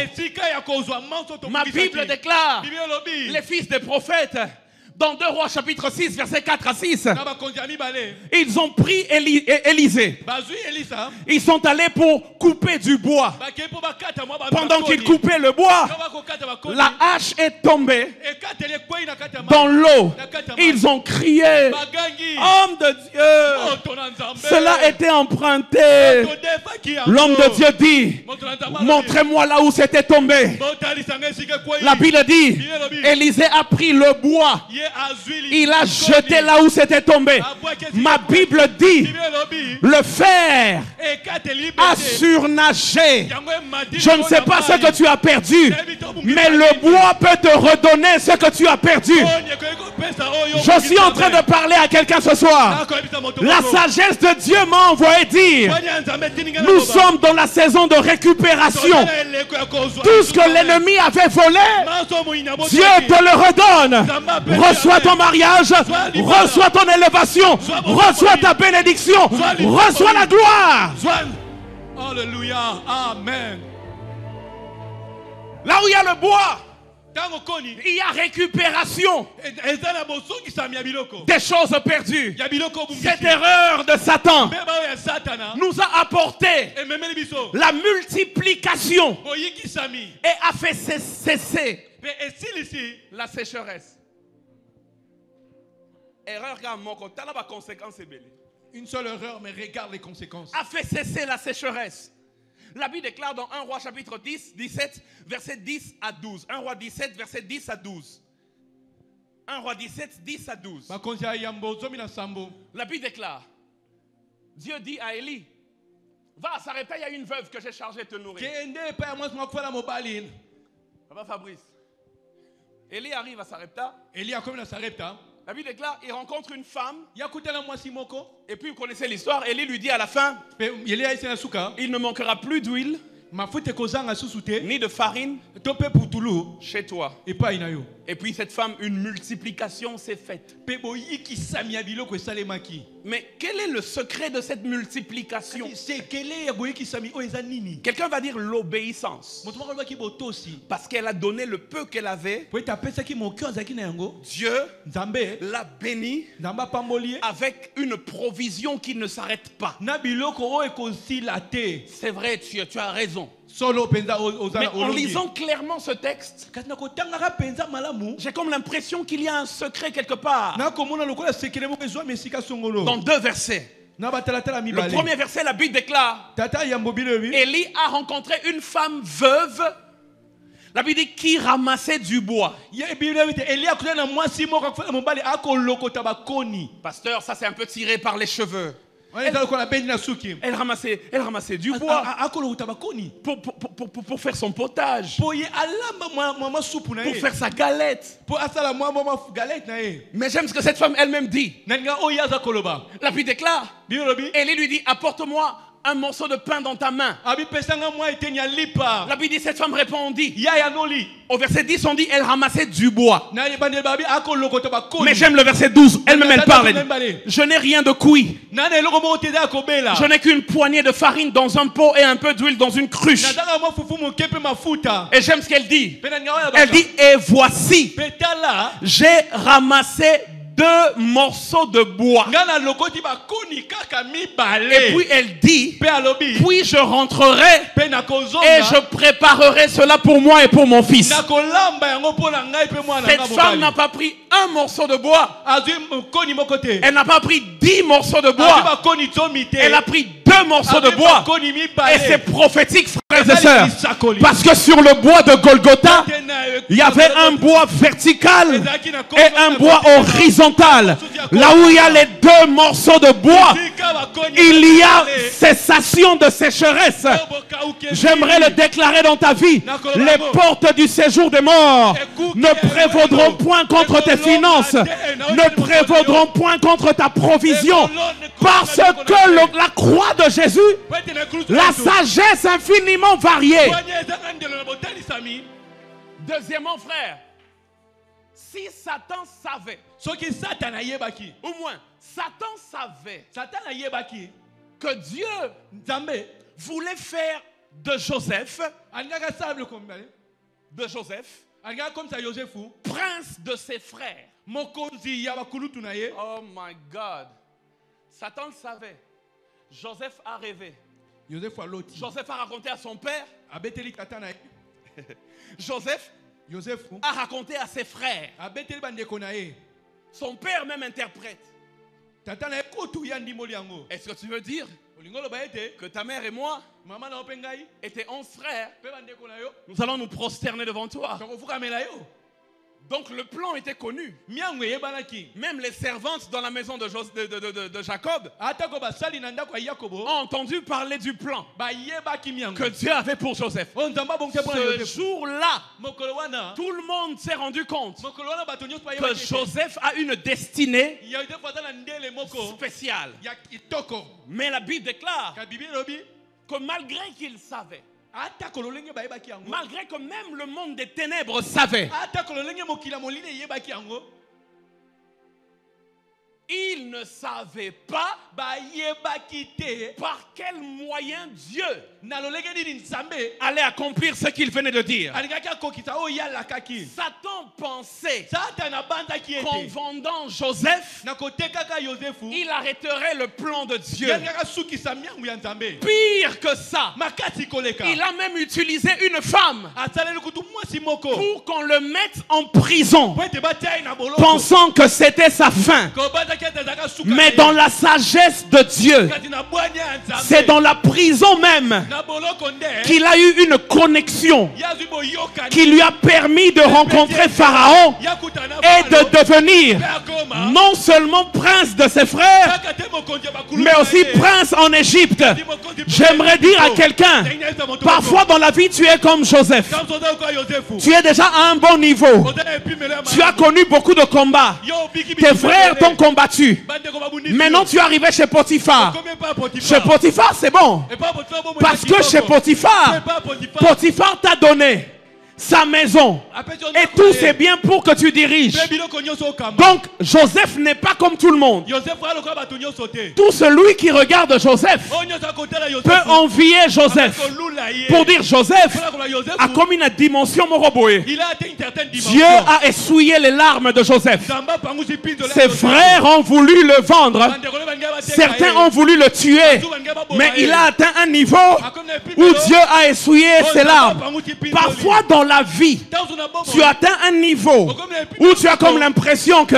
S1: Ma Bible déclare, les fils des prophètes, dans 2 Rois chapitre 6 versets 4 à 6, ils ont pris Élisée. Ils sont allés pour couper du bois. Pendant qu'ils coupaient le bois, la hache est tombée dans l'eau. Ils ont crié: homme de Dieu, cela était emprunté. L'homme de Dieu dit: montrez-moi là où c'était tombé. La Bible dit, Élisée a pris le bois, il a jeté là où c'était tombé. Ma Bible dit, le fer a surnagé. Je ne sais pas ce que tu as perdu, mais le bois peut te redonner ce que tu as perdu. Je suis en train de parler à quelqu'un ce soir. La sagesse de Dieu m'a envoyé dire: nous sommes dans la saison de récupération. Tout ce que l'ennemi avait volé, Dieu te le redonne. Reçois ton mariage, reçois ton élévation, reçois ta bénédiction, reçois la gloire.
S2: Alléluia, amen.
S1: Là où il y a le bois, il y a récupération des choses perdues. Cette erreur de Satan nous a apporté la multiplication et a fait cesser la sécheresse. Erreur car mon côté, la conséquence est belle.
S2: Une seule erreur, mais regarde les conséquences.
S1: A fait cesser la sécheresse. La Bible déclare dans 1 Roi chapitre 17, verset 10 à 12. 1 Roi 17, verset 10 à 12. 1 Roi 17, 10 à 12. La Bible déclare, Dieu dit à Élie, va à Sarepta, il y a une veuve que j'ai chargée de te nourrir. Papa Fabrice. Élie arrive à Sarepta. La Bible déclare, il rencontre une femme. Et puis vous connaissez l'histoire. Élie lui dit à la fin, il ne manquera plus d'huile ni de farine chez toi. Et puis cette femme, une multiplication s'est faite. Mais quel est le secret de cette multiplication? Quelqu'un va dire l'obéissance. Parce qu'elle a donné le peu qu'elle avait. Dieu l'a béni avec une provision qui ne s'arrête pas. C'est vrai, tu as raison. Mais en lisant clairement ce texte, j'ai comme l'impression qu'il y a un secret quelque part. Dans 2 versets. Le premier verset, la Bible déclare, Élie a rencontré une femme veuve. La Bible dit qui ramassait du bois. Pasteur, ça c'est un peu tiré par les cheveux. Elle ramassait du bois pour faire son potage, pour faire sa galette. Mais j'aime ce que cette femme elle-même dit. La Bible déclare, Élie lui dit, apporte-moi un morceau de pain dans ta main. La Bible dit, cette femme répondit. Au verset 10, on dit, elle ramassait du bois. Mais j'aime le verset 12. Elle-même, elle parle. Je n'ai rien de cuit. Je n'ai qu'une poignée de farine dans un pot et un peu d'huile dans une cruche. Et j'aime ce qu'elle dit. Elle dit, et voici, j'ai ramassé 2 morceaux de bois. Et puis elle dit, puis je rentrerai et je préparerai cela pour moi et pour mon fils. Cette femme n'a pas pris un morceau de bois. Elle n'a pas pris 10 morceaux de bois. Elle a pris 2 morceaux de bois. Et c'est prophétique, frères et sœurs. Parce que sur le bois de Golgotha, il y avait un bois vertical et un bois horizontal. Là où il y a les 2 morceaux de bois, il y a cessation de sécheresse. J'aimerais le déclarer dans ta vie. Les portes du séjour des morts ne prévaudront point contre tes finances, ne prévaudront point contre ta provision. Parce que la croix de Jésus, la sagesse infiniment variée. Deuxièmement, frère, si Satan savait, au moins Satan savait que Dieu voulait faire de Joseph, prince de ses frères. Oh my God. Satan le savait. Joseph a rêvé. Joseph a raconté à son père. Joseph a raconté à ses frères. Son père même interprète. Est-ce que tu veux dire que ta mère et moi étaient 11 frères? Nous allons nous prosterner devant toi. Donc le plan était connu. Même les servantes dans la maison de Jacob ont entendu parler du plan que Dieu avait pour Joseph. Ce jour-là, tout le monde s'est rendu compte que Joseph a une destinée spéciale. Mais la Bible déclare que malgré qu'il savait, malgré que même le monde des ténèbres savait, il ils ne savaient pas
S2: bayebaki te
S1: par quel moyen Dieu
S2: na lolenge nini nzambe
S1: allait accomplir ce qu'il venait de dire.
S2: alingaki akokisa oyo yalakaki.
S1: Satan pensait
S2: Satana abandaki
S1: qu'en
S2: ete
S1: vendant Joseph,
S2: na kotekaka Yosefu
S1: il arrêterait le plan de Dieu.
S2: yalingaki asukisa miangu ya nzambe.
S1: Pire que ça,
S2: Makasi koleka
S1: il a même utilisé une femme
S2: asaleli kutu mwasi moko
S1: pour qu'on le mette en prison,
S2: po ete batia ye na boloko
S1: pensant que c'était sa fin.
S2: kobandaki ete azalaka suka
S1: Mais
S2: na
S1: dans
S2: ye.
S1: la sagesse de Dieu,
S2: Kati na bwanya ya nzambe
S1: c'est dans la prison même
S2: na boloko nde
S1: qu'il a eu une connexion
S2: yazwi boyokani
S1: qui lui a permis de rencontrer Pharaon
S2: yakutana
S1: et de devenir
S2: mpe akoma
S1: non seulement prince de ses frères,
S2: kaka te mokonzi ya bakulu
S1: mais
S2: na
S1: aussi
S2: ye.
S1: prince en Égypte.
S2: Kati mokonzi mpe
S1: J'aimerais dire à quelqu'un,
S2: Tengeneza moto
S1: parfois
S2: wako.
S1: dans la vie tu es comme Joseph.
S2: Kama soda uko Yosefu
S1: Tu es déjà à un bon niveau.
S2: Oza epimelo ya
S1: Tu as
S2: malamu.
S1: connu beaucoup de combats.
S2: Yo biki biki
S1: Tes frères
S2: biki
S1: t'ont combattu.
S2: bandeko babundisi
S1: Maintenant
S2: yo.
S1: tu es arrivé chez Potiphar.
S2: Combien pas Potiphar?
S1: Chez Potiphar c'est bon.
S2: Et pas Potiphar, bon,
S1: Parce
S2: moi,
S1: que chez Potiphar,
S2: c'est pas Potiphar.
S1: Potiphar t'a donné sa maison
S2: Appelle ton
S1: et
S2: nom,
S1: tous
S2: eh.
S1: ses biens pour que tu diriges.
S2: Mpe biloko nyonso okamba.
S1: Donc Joseph n'est pas comme tout le monde.
S2: Joseph alokola bato nyonso te.
S1: Tout celui qui regarde Joseph
S2: Oyo nyonso akotala Joseph.
S1: peut envier Joseph
S2: Akolula ye.
S1: pour dire Joseph
S2: Mpona kola Joseph,
S1: a comme une dimension moroboé.
S2: il a atteint une certaine dimension.
S1: Dieu a essuyé les larmes de Joseph.
S2: Nzamba pangusi pinzo la
S1: Ses
S2: Joseph.
S1: frères ont voulu le vendre.
S2: Bandeko le banga bateka
S1: Certains
S2: ye.
S1: ont voulu le tuer. Mais il a atteint un niveau
S2: Akona epimelo.
S1: où Dieu a essuyé ses
S2: Nzamba
S1: larmes.
S2: pangusi pinzo
S1: Parfois dans la vie,
S2: Tanzo na bomo.
S1: tu atteins un niveau où tu as comme l'impression que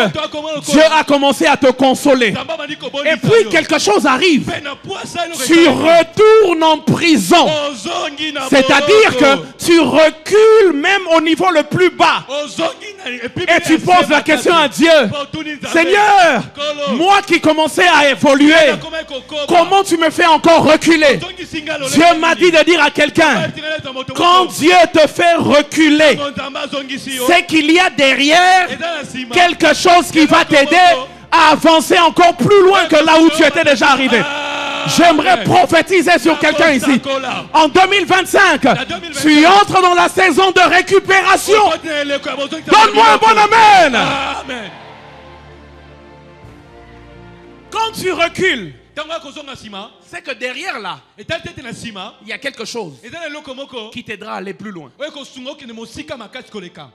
S1: Dieu a commencé à te consoler.
S2: Nzamba bandi kobonisa
S1: Et puis
S2: yo.
S1: quelque chose arrive.
S2: Mpe na poisa eloko
S1: Tu
S2: esalaki.
S1: retournes en prison.
S2: Ozongi na
S1: C'est-à-dire
S2: boloko.
S1: que tu recules même au niveau le plus bas.
S2: Ozongi na epimelo
S1: Et tu
S2: ya
S1: poses la
S2: sema
S1: question
S2: kati.
S1: à Dieu.
S2: Potuni Nzambe.
S1: Seigneur,
S2: Kolo.
S1: moi qui commençais à évoluer,
S2: Nakoma ekokoba.
S1: comment tu me fais encore reculer?
S2: Ozongi singa lolenge
S1: Dieu m'a
S2: nini.
S1: dit de dire à quelqu'un,
S2: Etingeleza moto
S1: quand
S2: moko.
S1: Dieu te fait reculer,
S2: Nzamba azongisi yo.
S1: c'est qu'il y a derrière
S2: Eza na nsima.
S1: quelque chose qui va t'aider à avancer encore plus loin que là où tu étais déjà arrivé. J'aimerais prophétiser sur quelqu'un ici. En 2025, tu entres dans la saison de récupération. Donne-moi un bon amen.
S2: Amen.
S1: Quand tu recules,
S2: Ntango akozonga nsima.
S1: c'est que derrière là,
S2: Etali tete na nsima.
S1: il y a quelque chose
S2: Eza na eloko moko.
S1: qui t'aidera à aller plus loin.
S2: Oyo ekosunga okende mosika makasi koleka.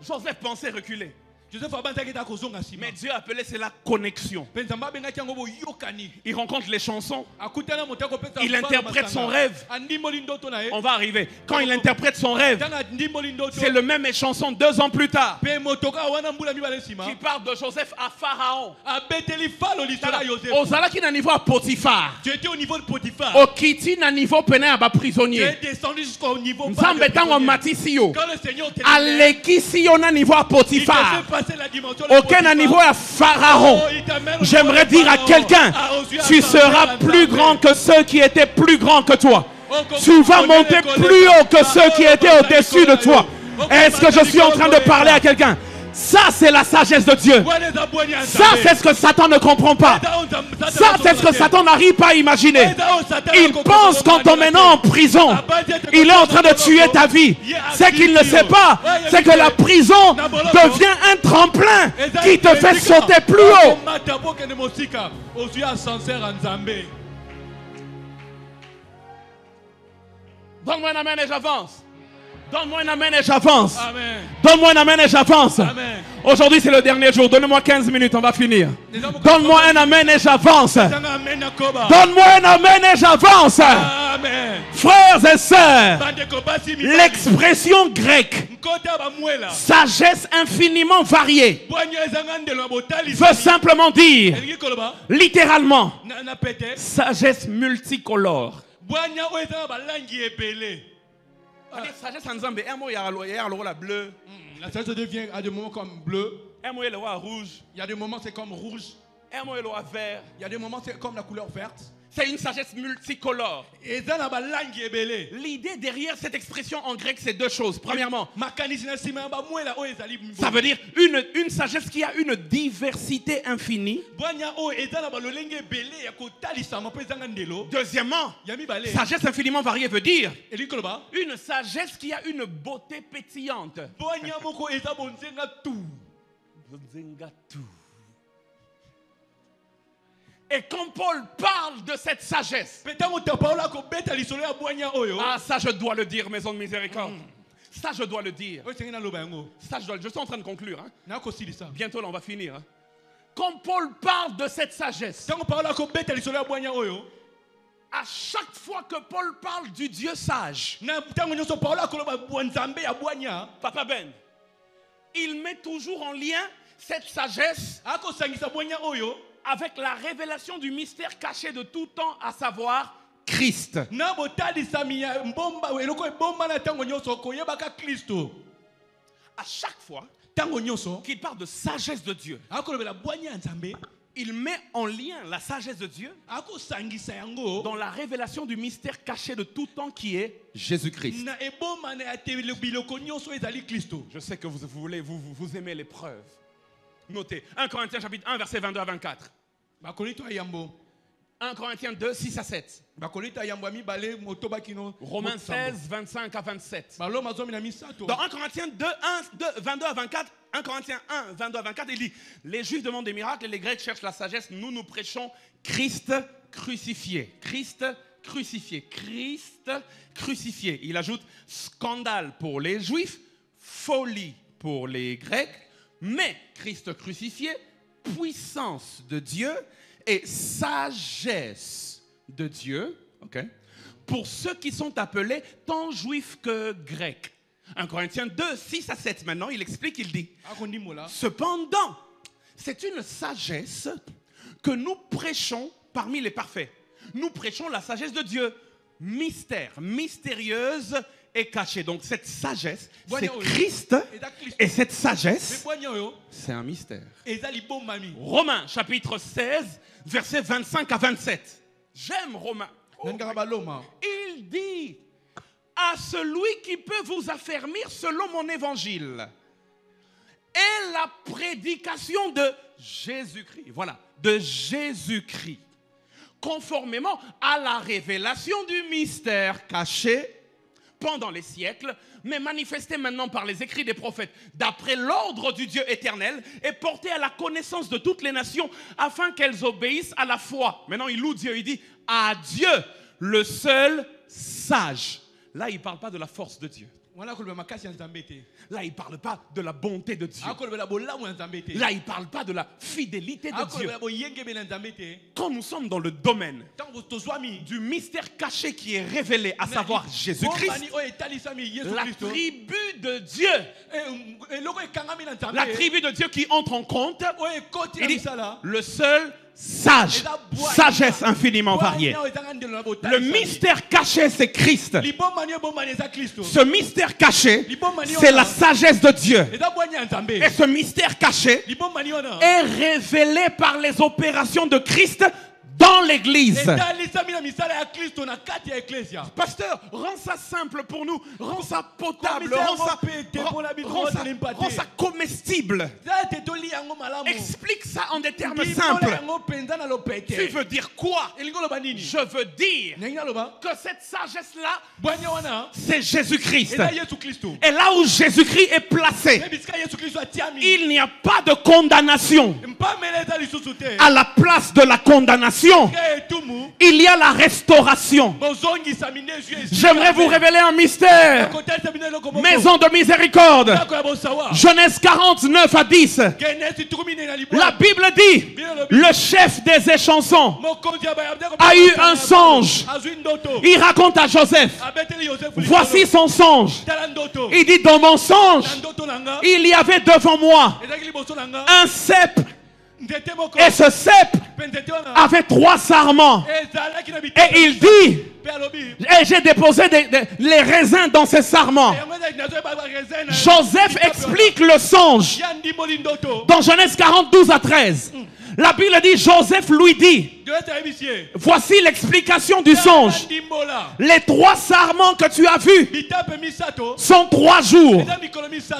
S1: Joseph pensait reculer,
S2: Joseph abanzaki ta kozonga nsima.
S1: mais Dieu appelait cela connexion.
S2: Mpe Nzambe abengaki yango boyokani.
S1: Il rencontre les chansons,
S2: Akutana moto akopesa
S1: il
S2: mfano
S1: interprète
S2: masanga.
S1: son rêve.
S2: Andimboli ndoto na ye.
S1: On va arriver. Quand il interprète son rêve,
S2: Ntango andimboli ndoto.
S1: c'est le même chanson 2 ans plus tard
S2: Mpe motoka wana mbula mibale nsima.
S1: qui parle de Joseph à Pharaon.
S2: Abeteli falo lisala ya Joseph.
S1: Ozalaki na niveau à Potiphar.
S2: Tu étais au niveau de Potiphar.
S1: Okiti na niveau pene ya
S2: Tu es
S1: prisonnier.
S2: descendu jusqu'au niveau bas
S1: Nzambe
S2: de
S1: tango
S2: prisonnier.
S1: matisi yo.
S2: Quand le Seigneur te
S1: Alekisi yo na niveau à
S2: il te
S1: Potiphar.
S2: fait passer la dimension de
S1: Aucun
S2: Potiphar.
S1: niveau à Pharaon.
S2: Oh, il t'amène au
S1: J'aimerais
S2: niveau de
S1: dire à
S2: Pharaon.
S1: quelqu'un,
S2: Ah, aux yeux
S1: tu
S2: à
S1: seras
S2: Nzambe,
S1: plus
S2: Nzambe.
S1: grand que ceux qui étaient plus grands que toi.
S2: Oh,
S1: Tu vas
S2: comment
S1: monter
S2: connaître
S1: plus haut que
S2: les
S1: ceux qui
S2: connaître,
S1: étaient au-dessus de toi.
S2: Oh,
S1: Est-ce que je suis en train de parler à quelqu'un? Ça, c'est la sagesse de Dieu. Ça, c'est ce que Satan ne comprend pas. Ça, c'est ce que Satan n'arrive pas à imaginer. Il pense qu'en t'emmenant en prison, il est en train de tuer ta vie. C'est qu'il ne sait pas, c'est que la prison devient un tremplin qui te fait sauter plus haut. Donne-moi un amen et j'avance. Donne-moi un amen et j'avance.
S2: Amen.
S1: Donne-moi un amen et j'avance.
S2: Amen.
S1: Aujourd'hui, c'est le dernier jour. Donnez-moi 15 minutes, on va finir. Donne-moi un amen et j'avance. Donne-moi un amen et j'avance.
S2: Amen.
S1: Frères et sœurs, l'expression grecque sagesse infiniment variée veut simplement dire, littéralement, sagesse multicolore. Sagesse en Zambie, un mot il y a le bleu,
S2: La sagesse devient à des moments comme bleu,
S1: un mot il y a le rouge,
S2: il y a des moments c'est comme rouge,
S1: un mot il y a le vert.
S2: il y a des moments c'est comme la couleur verte.
S1: C'est une sagesse multicolore.
S2: Et ça,
S1: L'idée derrière cette expression en grec, c'est deux choses. Premièrement,
S2: ça
S1: ça veut dire une sagesse qui a une diversité infinie. Deuxièmement, sagesse infiniment variée veut dire une sagesse qui a une beauté pétillante. Et quand Paul parle de cette sagesse, ah, ça je dois le dire, maison de miséricorde. Ça je dois le dire. Ça, je suis en train de conclure. Hein. Bientôt là, on va finir. Hein. Quand Paul parle de cette sagesse, à chaque fois que Paul parle du Dieu sage, Papa Ben, il met toujours en lien cette sagesse avec la révélation du mystère caché de tout temps, à savoir Christ. À chaque fois qu'il parle de sagesse de Dieu, il met en lien la sagesse de Dieu dans la révélation du mystère caché de tout temps qui est Jésus-Christ. Je sais que vous aimez les preuves. Notez 1 Corinthiens chapitre 1 verset 22 à 24. 1 Corinthiens 2, 6 à 7. Romains 16, 25 à 27. Dans 1 Corinthiens 2, 22 à 24, 1 Corinthiens 1, 22 à 24, il dit: les Juifs demandent des miracles et les Grecs cherchent la sagesse. Nous prêchons Christ crucifié. Christ crucifié. Christ crucifié. Il ajoute: scandale pour les Juifs, folie pour les Grecs, mais Christ crucifié, puissance de Dieu et sagesse de Dieu, okay, pour ceux qui sont appelés tant juifs que grecs. 1 Corinthiens 2, 6 à 7 maintenant, il explique, il dit: cependant, c'est une sagesse que nous prêchons parmi les parfaits. Nous prêchons la sagesse de Dieu, mystère, mystérieuse et cachée. Donc cette sagesse, c'est Christ, et cette sagesse, c'est un mystère. Romains chapitre 16, versets 25 à 27. J'aime Romains. Il dit: à celui qui peut vous affermir selon mon évangile et la prédication de Jésus-Christ. Voilà, de Jésus-Christ. Conformément à la révélation du mystère caché pendant les siècles, mais manifesté maintenant par les écrits des prophètes, d'après l'ordre du Dieu éternel, et porté à la connaissance de toutes les nations, afin qu'elles obéissent à la foi. Maintenant, il loue Dieu, il dit: à Dieu, le seul sage. Là, il ne parle pas de la force de Dieu. Là, il ne parle pas de la bonté de Dieu. Là, il ne parle pas de la fidélité de Dieu. Quand nous sommes dans le domaine du mystère caché qui est révélé, à savoir Jésus-Christ, la tribu de Dieu, la tribu de Dieu qui entre en compte, il dit: le seul sage, sagesse infiniment variée. Le mystère caché, c'est Christ. Ce mystère caché, c'est la sagesse de Dieu. Et ce mystère caché est révélé par les opérations de Christ dans l'église. Pasteur, rends ça simple pour nous, rends ça potable, rends ça comestible. Explique ça en des termes simples. Tu veux dire quoi? Je veux dire que cette sagesse-là, c'est Jésus-Christ. Et là où Jésus-Christ est placé, il n'y a pas de condamnation. À la place de la condamnation, il y a la restauration. J'aimerais vous révéler un mystère. Maison de miséricorde. Genèse 49 à 10. La Bible dit: le chef des échansons a eu un songe. Il raconte à Joseph: voici son songe. Il dit: dans mon songe, il y avait devant moi un cep. Et ce cep avait 3 sarments. Et il dit: et j'ai déposé les raisins dans ces sarments. Joseph explique le songe dans Genèse 40, 12 à 13. La Bible dit: Joseph lui dit: voici l'explication du songe. Les 3 sarments que tu as vus sont 3 jours.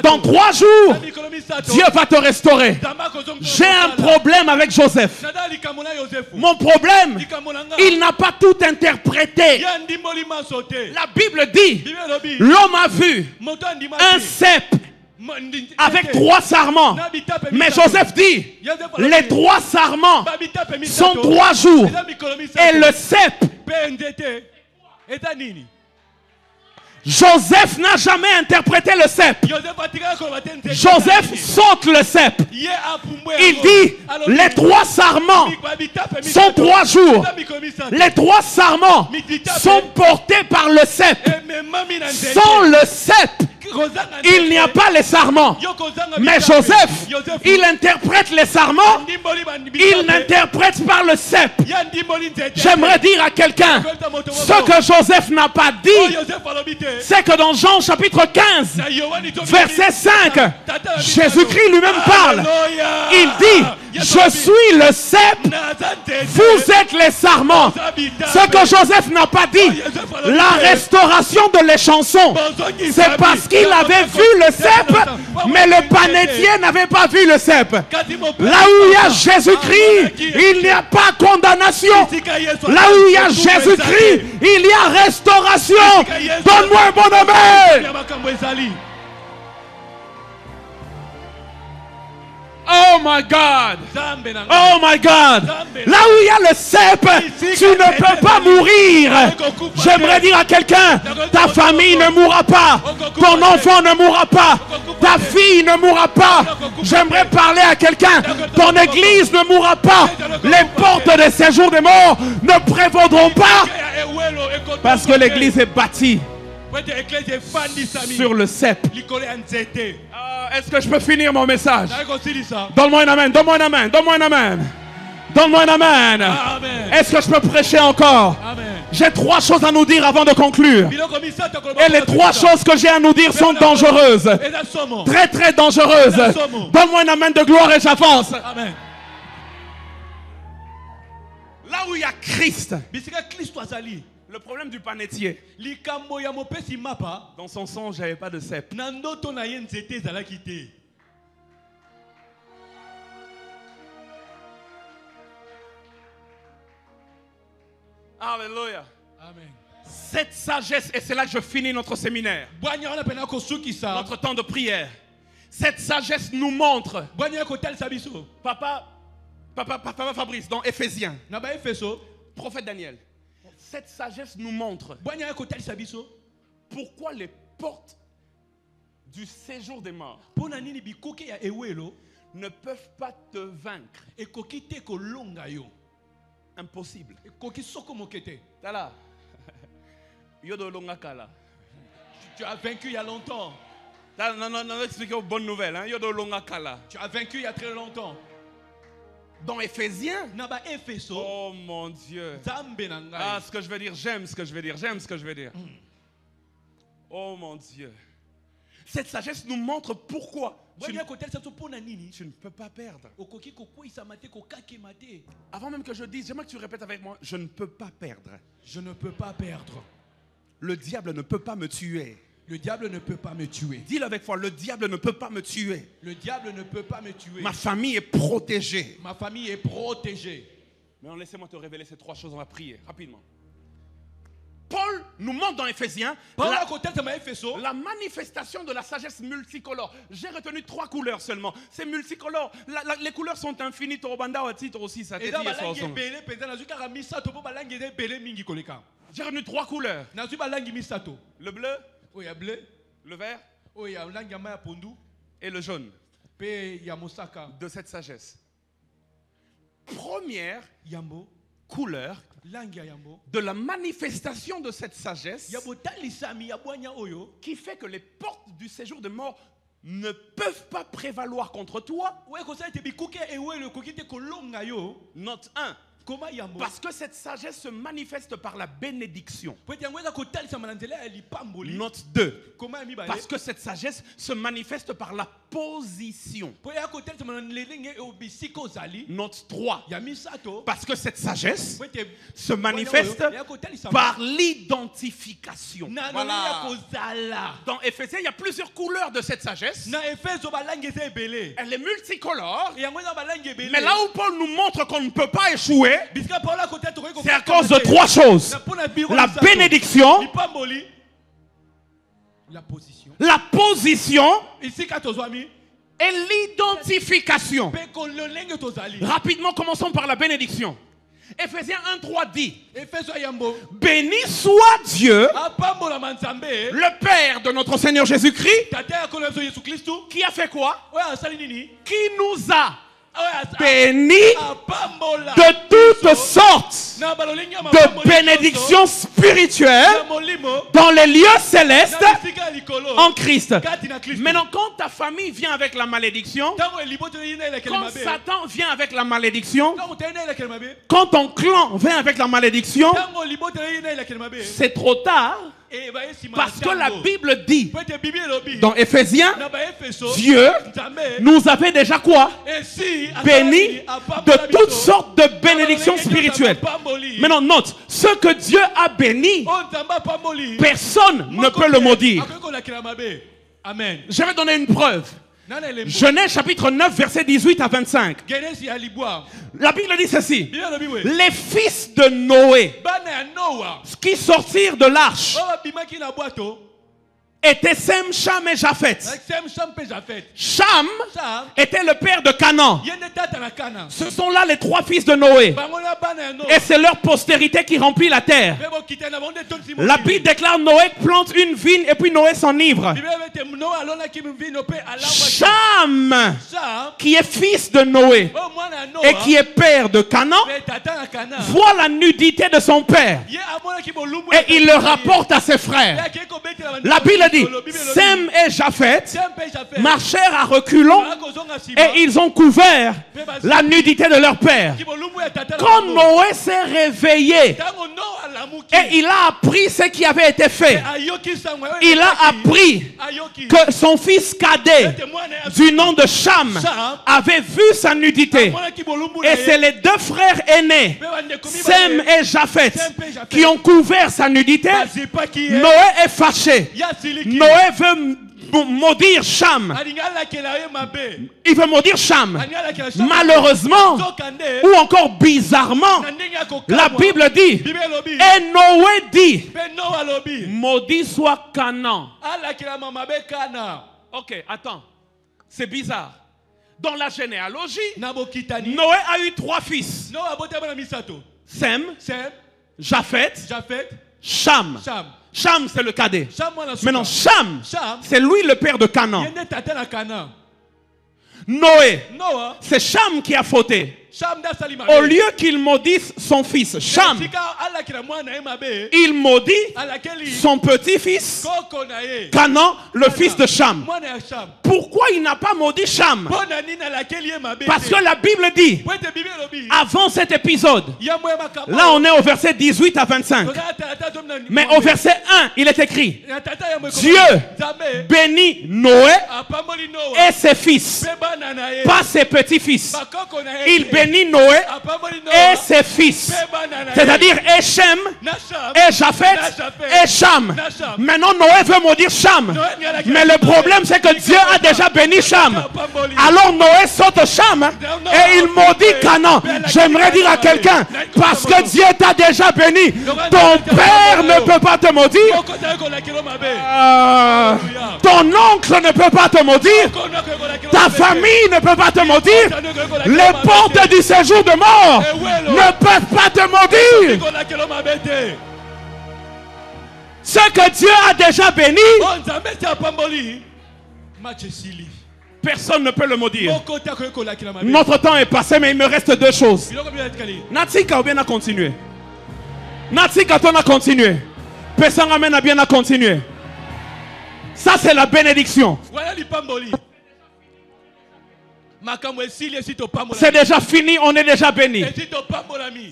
S1: Dans 3 jours, Dieu va te restaurer. J'ai un problème avec Joseph. Mon problème, il n'a pas tout interprété. La Bible dit: l'homme a vu un cep avec 3 sarments. Mais Joseph dit, les 3 sarments sont 3 jours. Et le cep, Joseph n'a jamais interprété le cep. Joseph saute le cep. Il dit, les 3 sarments sont 3 jours. Les 3 sarments sont portés par le cep. Sans le cep, il n'y a pas les sarments. Mais Joseph, il interprète les sarments. Il n'interprète pas le cep. J'aimerais dire à quelqu'un, ce que Joseph n'a pas dit, c'est que dans Jean chapitre 15, verset 5, Jésus-Christ lui-même parle. Il dit, je suis le cep, vous êtes les sarments. Ce que Joseph n'a pas dit, la restauration de les chansons, c'est parce qu'il avait vu le cep, mais le panetier n'avait pas vu le cep. Là où il y a Jésus-Christ, il n'y a pas condamnation. Là où il y a Jésus-Christ, il y a restauration. Donne-moi un bon amen. Oh my God! Oh my God! Là où il y a le cep, tu ne peux pas mourir. J'aimerais dire à quelqu'un, ta famille ne mourra pas, ton enfant ne mourra pas, ta fille ne mourra pas. J'aimerais parler à quelqu'un, ton église ne mourra pas. Les portes des séjours des morts ne prévaudront pas parce que l'église est bâtie sur le cep. Est-ce que je peux finir mon message? Donne-moi un amen, donne-moi un amen, donne-moi un amen. Donne-moi un amen. Est-ce que je peux prêcher encore? J'ai 3 choses à nous dire avant de conclure. Et les 3 choses que j'ai à nous dire sont dangereuses. Très très dangereuses. Donne-moi un amen de gloire et j'avance. Là où il y a Christ, le problème du panetier, dans son songe, il n'y avait pas de cep. Alléluia. Amen. Cette sagesse, et c'est là que je finis notre séminaire, notre temps de prière. Cette sagesse nous montre, Papa Fabrice, dans Éphésiens, prophète Daniel. Cette sagesse nous montre pourquoi les portes du séjour des morts ne peuvent pas te vaincre. Impossible. Tala.
S2: Tu as vaincu il y a longtemps.
S1: Non, expliquez aux bonnes nouvelles. Hein?
S2: Tu as vaincu il y a très longtemps.
S1: Dans Éphésiens, oh mon Dieu. Ah, ce que je veux dire, j'aime ce que je veux dire, j'aime ce que je veux dire. Oh mon Dieu. Cette sagesse nous montre pourquoi tu ne peux pas perdre. Avant même que je dise, j'aimerais que tu répètes avec moi, je ne peux pas perdre.
S2: Je ne peux pas perdre.
S1: Le diable ne peut pas me tuer.
S2: Le diable ne peut pas me tuer.
S1: Dis-le avec foi, le diable ne peut pas me tuer.
S2: Le diable ne peut pas me tuer.
S1: Ma famille est protégée.
S2: Ma famille est protégée.
S1: Mais laissez-moi te révéler ces 3 choses, on va prier rapidement. Paul nous montre dans Éphésiens la manifestation de la sagesse multicolore. J'ai retenu 3 couleurs seulement. C'est multicolore. Les couleurs sont infinies. J'ai retenu 3 couleurs. Le bleu, le vert et le jaune de cette sagesse. Première couleur de la manifestation de cette sagesse qui fait que les portes du séjour de mort ne peuvent pas prévaloir contre toi. Note 1. Parce que cette sagesse se manifeste par la bénédiction. Note 2. Parce que cette sagesse se manifeste par la position. Note 3. Parce que cette sagesse se manifeste par l'identification. Voilà. Dans Éphésiens, il y a plusieurs couleurs de cette sagesse. Elle est multicolore. Mais là où Paul nous montre qu'on ne peut pas échouer, c'est à cause de 3 choses. La bénédiction,
S2: La position.
S1: La position
S2: Ici, quand tu as mis,
S1: et l'identification.
S2: Rapidement.
S1: Rapidement, commençons par la bénédiction. Éphésiens 1:3 dit:
S2: Béni
S1: béni soit Dieu,
S2: le
S1: le Père de notre Seigneur Jésus-Christ, qui a fait quoi? Qui nous a bénis de toutes sortes de bénédictions spirituelles dans les lieux célestes en Christ. Maintenant, quand ta famille vient avec la malédiction, quand Satan vient avec la malédiction, quand ton clan vient avec la malédiction, c'est trop tard. Parce que la Bible dit dans Éphésiens, Dieu nous avait déjà quoi? Bénis de toutes sortes de bénédictions spirituelles. Maintenant note, ce que Dieu a béni, personne ne peut le maudire.
S2: Amen.
S1: Je vais donner une preuve. Genèse chapitre 9 verset 18 à 25. La Bible dit ceci: les fils de Noé qui sortirent de l'arche étaient Sem, Cham et Japheth. Cham était le père de Canaan. Ce sont là les trois fils de Noé. Et c'est leur postérité qui remplit la terre. La Bible déclare: Noé plante une vigne et puis Noé s'enivre. Cham, qui est fils de Noé et qui est père de Canaan, voit la nudité de son père et il le rapporte à ses frères. La Bible dit: Sem et Japheth marchèrent à reculons et ils ont couvert la nudité de leur père. Quand Noé s'est réveillé et il a appris ce qui avait été fait, il a appris que son fils cadet du nom de Cham avait vu sa nudité. Et c'est les deux frères aînés, Sem et Japheth, qui ont couvert sa nudité. Noé est fâché. Noé veut maudire Cham. Il veut maudire Cham. Malheureusement, ou encore bizarrement, la Bible dit, et Noé dit, maudit soit Canaan. Ok, attends. C'est bizarre. Dans la généalogie, Noé a eu trois fils: Sem, Japheth, Cham. Cham, c'est le cadet. Maintenant, Cham, c'est lui le père de Canaan. Noé, c'est Cham qui a fauté. Au lieu qu'il maudisse son fils Cham, il maudit son petit-fils Canaan, le fils de Cham. Pourquoi il n'a pas maudit Cham? Parce que la Bible dit, avant cet épisode, là on est au verset 18 à 25, mais au verset 1 il est écrit: Dieu bénit Noé et ses fils, pas ses petits-fils. Il bénit Noé et ses fils, c'est-à-dire Echem et Japheth et Cham. Maintenant Noé veut maudire Cham, mais le problème c'est que Dieu a déjà béni Cham. Alors Noé saute Cham et il maudit Canaan. J'aimerais dire à quelqu'un, parce que Dieu t'a déjà béni, ton père ne peut pas te maudire, ton oncle ne peut pas te maudire, ta famille ne peut pas te maudire, les portes du séjour de mort ne peuvent pas te maudire. Ce que Dieu a déjà béni, personne ne peut le maudire. Notre temps est passé, mais il me reste deux choses. Natsika ou bien à continuer. Natsika ton a continué. Personne amène à bien à continuer. Ça c'est la bénédiction. C'est déjà fini, on est déjà béni.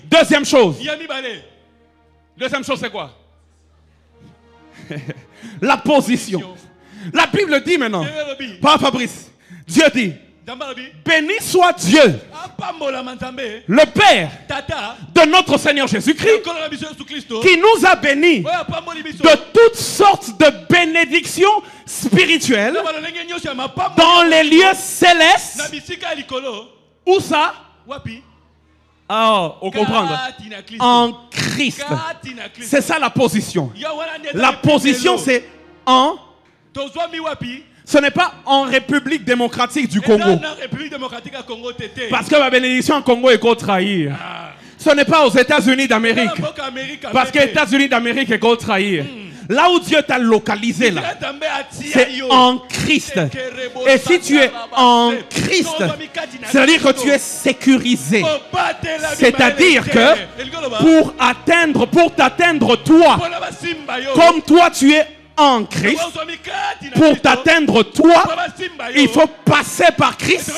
S1: Deuxième chose. Deuxième chose c'est quoi? La position. La Bible dit maintenant, pas Fabrice, Dieu dit: béni soit Dieu, le Père de notre Seigneur Jésus-Christ, qui nous a bénis de toutes sortes de bénédictions spirituelles dans les lieux célestes. Où ça? On comprend. En Christ. C'est ça la position. La position c'est en Ce n'est pas en République démocratique du Congo. Parce que la bénédiction en Congo est contre trahir. Ce n'est pas aux États-Unis d'Amérique. Parce que les États-Unis d'Amérique est contre trahir. Là où Dieu t'a localisé, là, c'est en Christ. Et si tu es en Christ, c'est-à-dire que tu es sécurisé. C'est-à-dire que pour t'atteindre toi, comme toi tu es en Christ, pour t'atteindre toi, il faut passer par Christ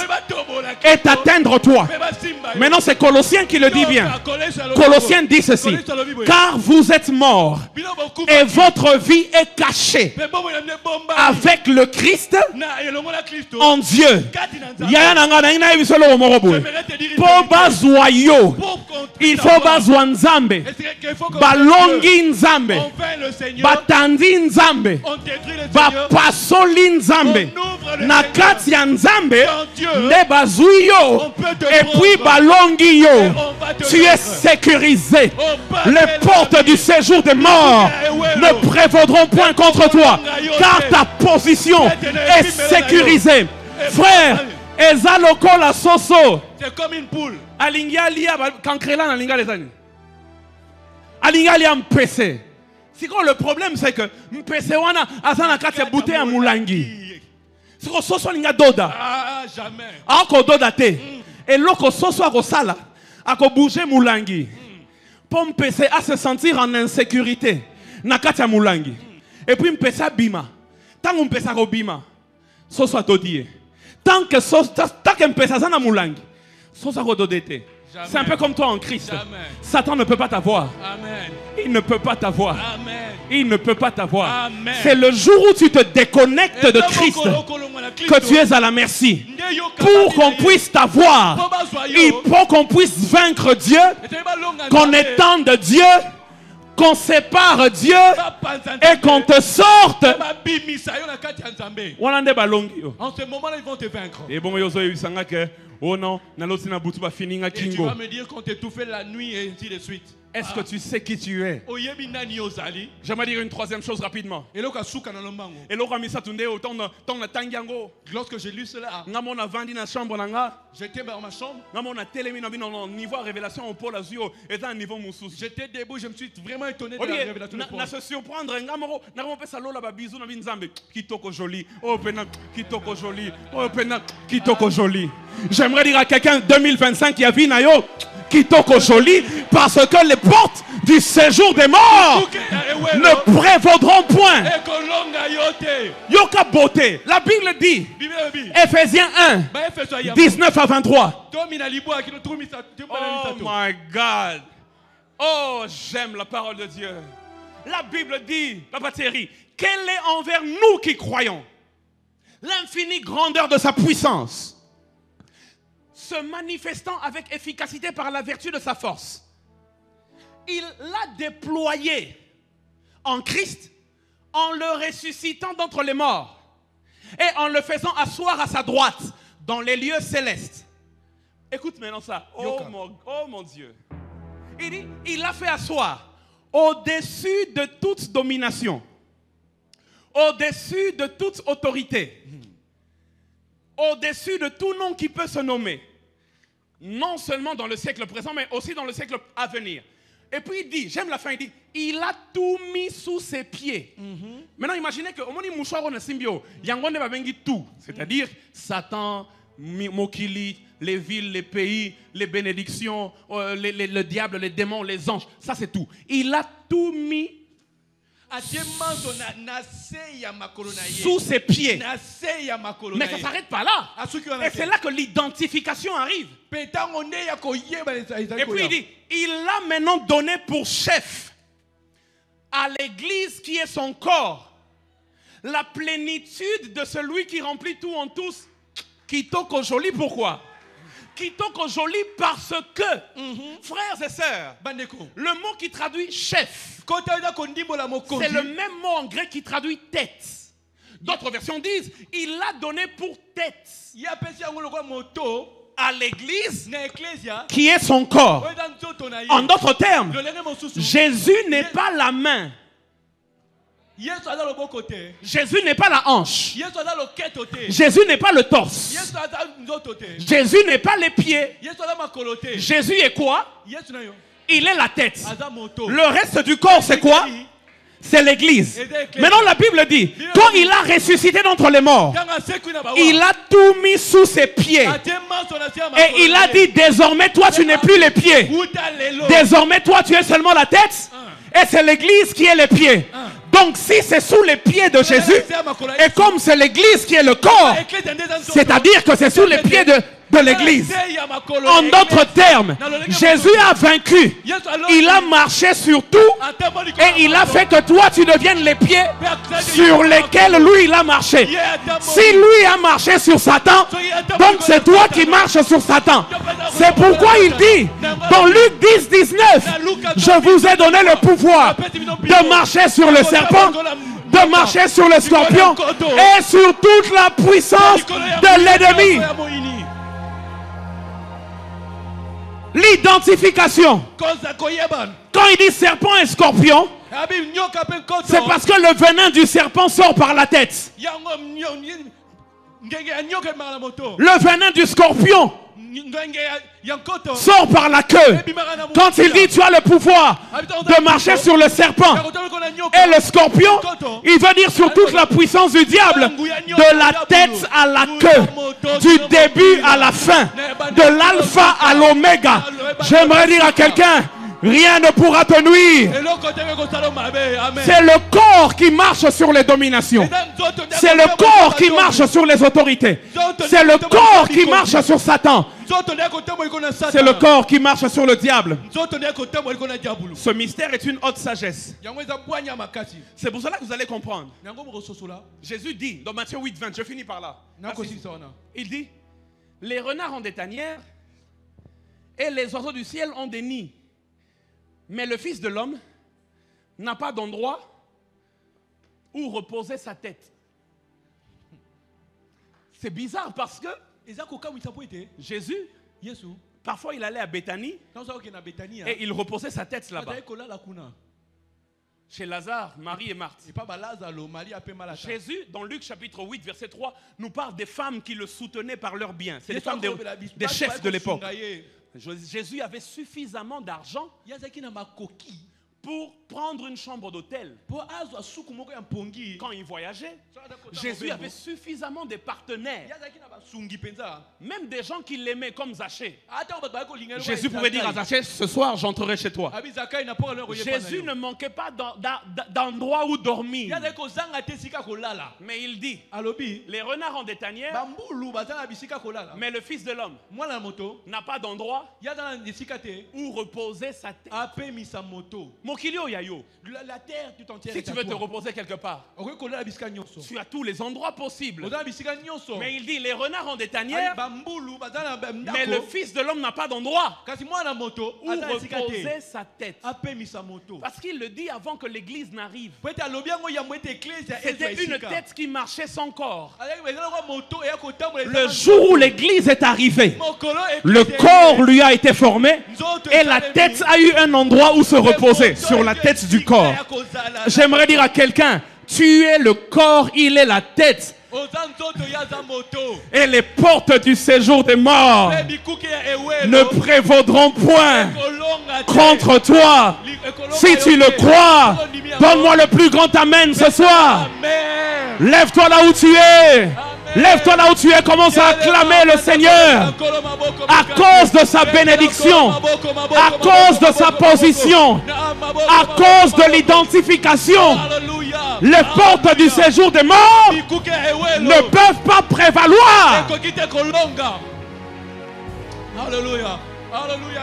S1: et t'atteindre toi. Maintenant c'est Colossiens qui le dit bien. Colossiens dit ceci: car vous êtes morts et votre vie est cachée avec le Christ en Dieu. Il faut bazwa nzambe, balongi nzambe, batandi nzambe, bapasoli nzambe, na kati ya nzambe nde bazwi yo, et puis balongi yo. Tu es sécurisé. Les portes du séjour des morts ne prévaudront point contre toi, car ta position est sécurisée. Frère, eza lokola soso.
S2: C'est comme une poule.
S1: Alingia lia kankrela na linga lesani. Alinga lia mpese. Si le problème c'est que mpese wana azana kati bouteille ya mulangi. Siko soso linga doda.
S2: Ah, jamais.
S1: Ako doda te. Et loko soso ako sala, ako bouger mulangi. Pour mpese à se sentir en insécurité na kati ya mulangi. Et puis mpese bima. Tant mpese ko bima, soso atodie. Tant que mpese azana mulangi, soso ako dodete. C'est un peu comme toi en Christ.
S2: Jamais.
S1: Satan ne peut pas t'avoir.
S2: Amen.
S1: Il ne peut pas t'avoir.
S2: Amen.
S1: Il ne peut pas t'avoir.
S2: Amen.
S1: C'est le jour où tu te déconnectes de Christ que tu es à la merci. Pour qu'on puisse t'avoir, il faut qu'on puisse vaincre Dieu, qu'on étende Dieu, qu'on sépare Dieu et qu'on te sorte.
S2: En ce moment-là, ils vont te vaincre.
S1: Et bon, oh non,
S2: et tu vas me dire qu'on t'étouffait la nuit et ainsi de suite.
S1: Est-ce que tu sais qui tu es? J'aimerais dire une troisième chose rapidement.
S2: Lorsque j'ai lu cela,
S1: j'étais dans ma chambre.
S2: J'étais debout, je me suis vraiment étonné de la révélation de Paul.
S1: J'aimerais dire à quelqu'un 2025 qui a vu Nayo Kitoko joli, parce que les portes du séjour des morts ne prévaudront point. Yoka beauté. La Bible dit, Ephésiens 1, 19 à 23. Oh my God. Oh, j'aime la parole de Dieu. La Bible dit, Papa Thierry, quelle est envers nous qui croyons l'infinie grandeur de sa puissance, se manifestant avec efficacité par la vertu de sa force. Il l'a déployé en Christ en le ressuscitant d'entre les morts et en le faisant asseoir à sa droite dans les lieux célestes. Écoute maintenant ça. Oh mon Dieu. Il dit, il l'a fait asseoir au-dessus de toute domination, au-dessus de toute autorité, au-dessus de tout nom qui peut se nommer. Non seulement dans le siècle présent, mais aussi dans le siècle à venir. Et puis il dit, j'aime la fin, il dit, il a tout mis sous ses pieds. Maintenant imaginez que au moment où mouchoir on a symbio, yangonde va venir tout, c'est-à-dire Satan, Mokili, les villes, les pays, les bénédictions, le diable, les démons, les anges, ça c'est tout. Il a tout mis sous ses pieds. Mais ça ne s'arrête pas là. Et c'est là que l'identification arrive. Et puis il dit, il l'a maintenant donné pour chef à l'église qui est son corps, la plénitude de celui qui remplit tout en tous. Kitoko joli, pourquoi? Kitoko joli parce que, frères et sœurs, le mot qui traduit chef, c'est le même mot en grec qui traduit tête. D'autres versions disent, il l'a donné pour tête à l'église qui est son corps. En d'autres termes, Jésus n'est pas la main. Jésus n'est pas la hanche. Jésus n'est pas le torse. Jésus n'est pas les pieds. Jésus est quoi? Il est la tête. Le reste du corps, c'est quoi? C'est l'église. Maintenant, la Bible dit, quand il a ressuscité d'entre les morts, il a tout mis sous ses pieds. Et il a dit, désormais, toi, tu n'es plus les pieds. Désormais, toi, tu es seulement la tête. Et c'est l'église qui est les pieds. Donc, si c'est sous les pieds de Jésus, et comme c'est l'église qui est le corps, c'est-à-dire que c'est sous les pieds de l'église. En d'autres termes, Jésus a vaincu. Il a marché sur tout et il a fait que toi tu deviennes les pieds sur lesquels lui il a marché. Si lui a marché sur Satan, donc c'est toi qui marches sur Satan. C'est pourquoi il dit dans Luc 10, 19, je vous ai donné le pouvoir de marcher sur le serpent, de marcher sur le scorpion et sur toute la puissance de l'ennemi. L'identification. Quand il dit serpent et scorpion, c'est parce que le venin du serpent sort par la tête. Le venin du scorpion sort par la queue. Quand il dit tu as le pouvoir de marcher sur le serpent et le scorpion, il veut dire sur toute la puissance du diable, de la tête à la queue, du début à la fin, de l'alpha à l'oméga. J'aimerais dire à quelqu'un, rien ne pourra te nuire. C'est le corps qui marche sur les dominations. C'est le corps qui marche sur les autorités. C'est le corps qui marche sur Satan. C'est le corps qui marche sur le diable. Ce mystère est une haute sagesse. C'est pour cela que vous allez comprendre. Jésus dit dans Matthieu 8, 20, je finis par là. Il dit, les renards ont des tanières et les oiseaux du ciel ont des nids. Mais le Fils de l'homme n'a pas d'endroit où reposer sa tête. C'est bizarre parce que Jésus, parfois il allait à Béthanie et il reposait sa tête là-bas. Chez Lazare, Marie et Marthe. Jésus, dans Luc chapitre 8, verset 3, nous parle des femmes qui le soutenaient par leurs biens. C'est les femmes des chefs de l'époque. Jésus avait suffisamment d'argent pour prendre une chambre d'hôtel. Quand il voyageait, Jésus avait suffisamment de partenaires. Même des gens qui l'aimaient comme Zachée. Jésus pouvait dire à Zachée, ce soir j'entrerai chez toi. Jésus ne manquait pas d'endroit où dormir. Mais il dit, les renards ont des tanières, mais le Fils de l'homme n'a pas d'endroit où reposer sa tête.
S2: La terre tout entière.
S1: Si tu veux te reposer quelque part, tu as tous les endroits possibles. Mais il dit, les renards ont des tanières, mais le Fils de l'homme n'a pas d'endroit où reposer sa tête. Parce qu'il le dit avant que l'église n'arrive. C'était une tête qui marchait sans corps. Le jour où l'église est arrivée, le corps lui a été formé et la tête a eu un endroit où se reposer, sur la tête du corps. J'aimerais dire à quelqu'un, tu es le corps, il est la tête. Et les portes du séjour des morts ne prévaudront point contre toi. Si tu le crois, donne-moi le plus grand amen ce soir. Lève-toi là où tu es. Lève-toi là où tu es, commence à acclamer le Seigneur à cause de sa bénédiction, à cause de sa position, à cause de l'identification. Les portes du séjour des morts ne peuvent pas prévaloir.
S2: Alléluia. Alléluia.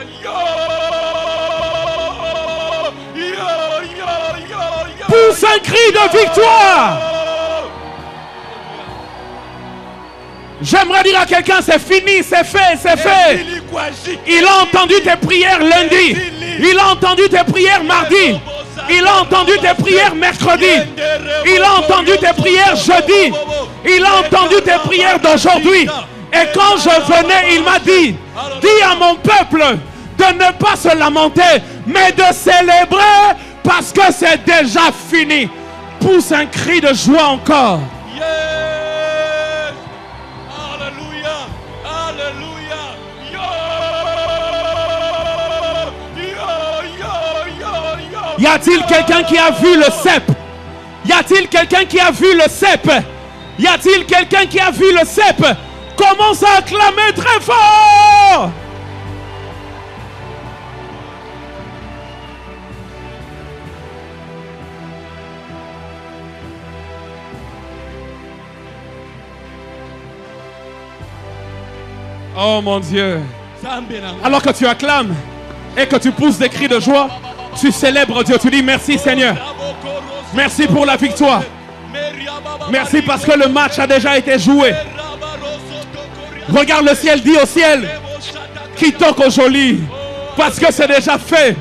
S1: Pousse un cri de victoire. J'aimerais dire à quelqu'un, c'est fini, c'est fait, c'est fait. Il a entendu tes prières lundi. Il a entendu tes prières mardi. Il a entendu tes prières mercredi. Il a entendu tes prières jeudi. Il a entendu tes prières d'aujourd'hui. Et quand je venais, il m'a dit, dis à mon peuple de ne pas se lamenter, mais de célébrer parce que c'est déjà fini. pousse un cri de joie encore.
S2: Yes. Alléluia. Alléluia.
S1: Y a-t-il quelqu'un qui a vu le cep? Y a-t-il quelqu'un qui a vu le cep? Y a-t-il quelqu'un qui a vu le cep? Commence à acclamer très fort. Oh mon Dieu. Alors que tu acclames et que tu pousses des cris de joie, tu célèbres Dieu. Tu dis merci Seigneur. Merci pour la victoire. Merci parce que le match a déjà été joué. Regarde le ciel, dis au ciel, quittons au joli. Parce que c'est déjà fait.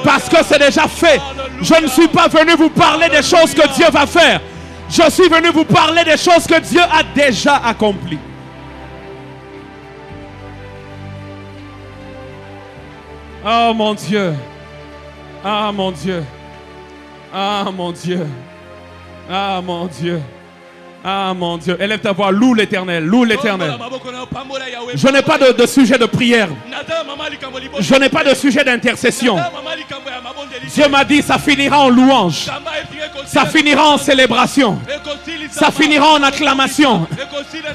S1: Parce que c'est déjà fait. Je ne suis pas venu vous parler des choses que Dieu va faire. Je suis venu vous parler des choses que Dieu a déjà accomplies. Oh mon Dieu. Ah mon Dieu. Ah mon Dieu. Ah mon Dieu. Ah mon Dieu. Élève ta voix, loue l'Éternel, loue l'Éternel. Je n'ai pas de sujet de prière. Je n'ai pas de sujet d'intercession. Dieu m'a dit, ça finira en louange. Ça finira en célébration. Ça finira en acclamation.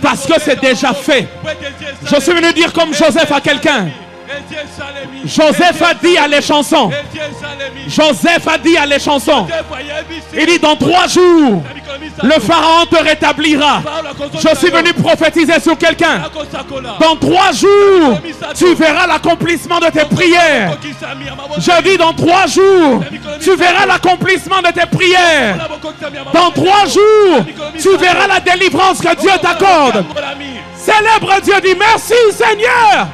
S1: Parce que c'est déjà fait. Je suis venu dire comme Joseph à quelqu'un. Joseph a dit à les chansons. Joseph a dit à les chansons. Il dit dans 3 jours, le Pharaon te rétablira. Je suis venu prophétiser sur quelqu'un. Dans 3 jours, tu verras l'accomplissement de tes prières. Je dis dans 3 jours, tu verras l'accomplissement de tes prières. Dans 3 jours, tu verras la délivrance que Dieu t'accorde. Célèbre Dieu, dis merci Seigneur.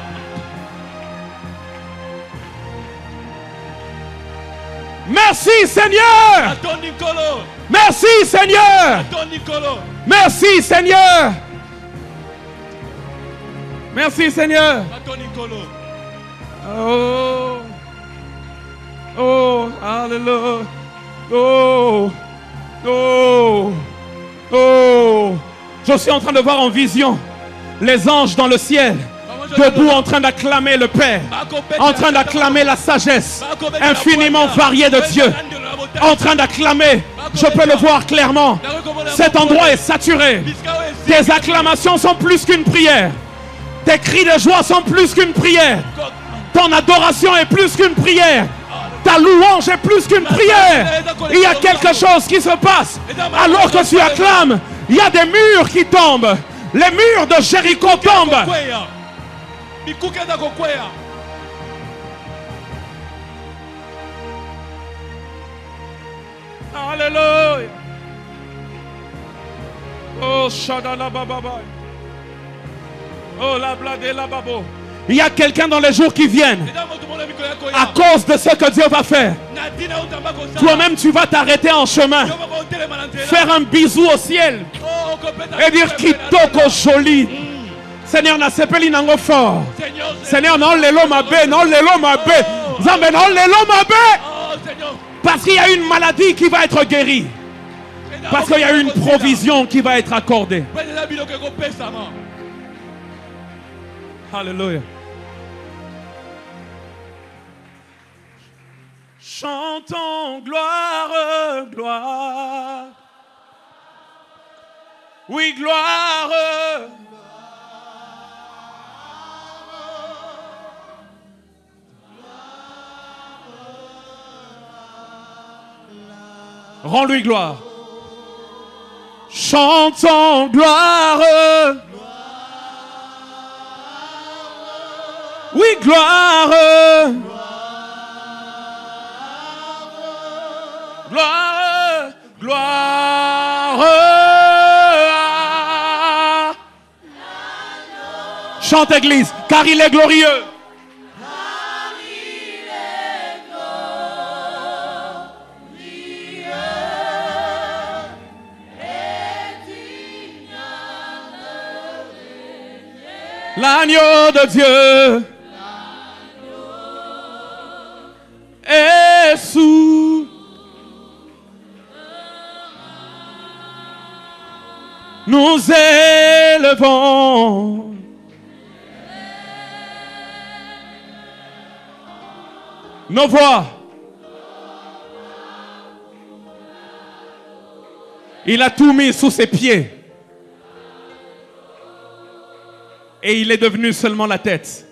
S1: Merci Seigneur. Merci Seigneur. Merci Seigneur. Merci Seigneur. Oh. Oh. Alléluia. Oh. Oh. Oh. Je suis en train de voir en vision les anges dans le ciel. Debout en train d'acclamer le Père, en train d'acclamer la sagesse infiniment variée de Dieu, en train d'acclamer, je peux le voir clairement, cet endroit est saturé. Tes acclamations sont plus qu'une prière, tes cris de joie sont plus qu'une prière, ton adoration est plus qu'une prière, ta louange est plus qu'une prière. Il y a quelque chose qui se passe alors que tu acclames. Il y a des murs qui tombent, les murs de Jéricho tombent. Alléluia. Oh, Shadala Baba. Oh, la blade la babo. Il y a quelqu'un dans les jours qui viennent à cause de ce que Dieu va faire. Toi-même, tu vas t'arrêter en chemin, faire un bisou au ciel et dire Kitoko joli. Seigneur, na sepeli nango fort. Seigneur, non lelo mabe, non lelo mabe. Zambe non lelo mabe. Parce qu'il y a une maladie qui va être guérie. Parce qu'il y a une provision qui va être accordée. Alléluia. Chantons gloire, gloire. Oui, gloire. Rends-lui gloire. Chantons gloire. Oui, gloire. Gloire. Gloire. Chante Église, car il est glorieux. L'agneau de Dieu est sous Nous élevons. Nos voix. Il a tout mis sous ses pieds. Et il est devenu seulement la tête.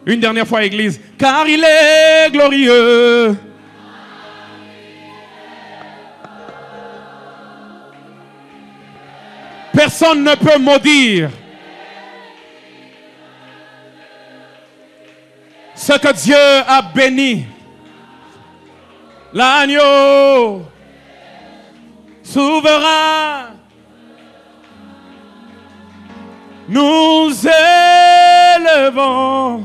S1: Une dernière fois, Église. Car il est glorieux. Personne ne peut maudire ce que Dieu a béni. L'agneau souverain. Nous élevons.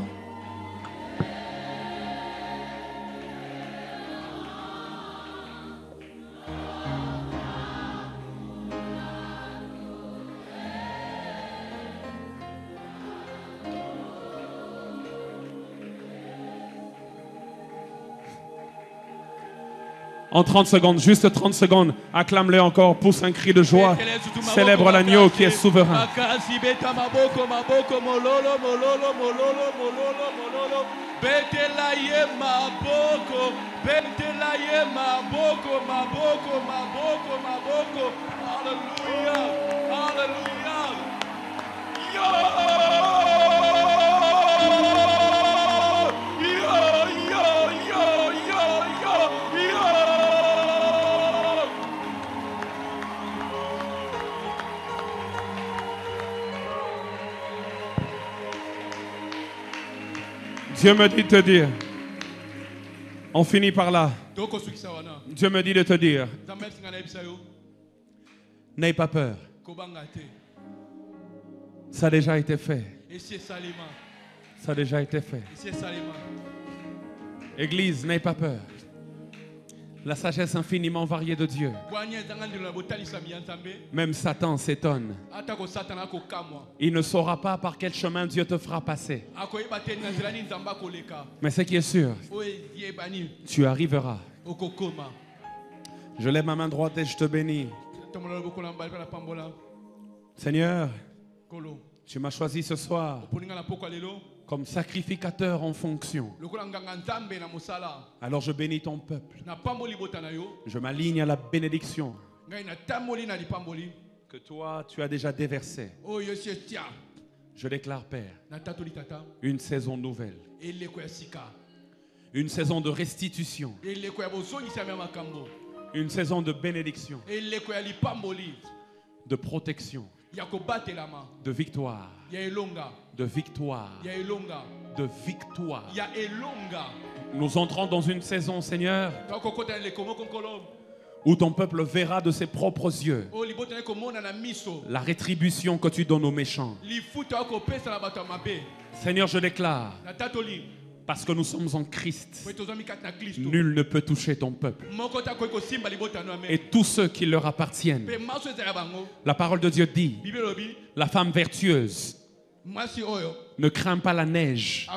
S1: En 30 secondes, juste 30 secondes, acclame-le encore, pousse un cri de joie, célèbre l'agneau qui est souverain. Dieu me dit de te dire, on finit par là. Dieu me dit de te dire, n'aie pas peur. Ça a déjà été fait. Ça a déjà été fait. Église, n'aie pas peur. La sagesse infiniment variée de Dieu. Même Satan s'étonne. Il ne saura pas par quel chemin Dieu te fera passer. Mais ce qui est sûr, tu arriveras. Je lève ma main droite et je te bénis. Seigneur, tu m'as choisi ce soir comme sacrificateur en fonction. Alors je bénis ton peuple. Je m'aligne à la bénédiction que toi tu as déjà déversée. Je déclare, Père, une saison nouvelle, une saison de restitution, une saison de bénédiction, de protection, de victoire, de victoire, de victoire. Nous entrons dans une saison, Seigneur, où ton peuple verra de ses propres yeux la rétribution que tu donnes aux méchants. Seigneur, je déclare, parce que nous sommes en Christ, nul ne peut toucher ton peuple et tous ceux qui leur appartiennent. La parole de Dieu dit, la femme vertueuse ne craint pas la neige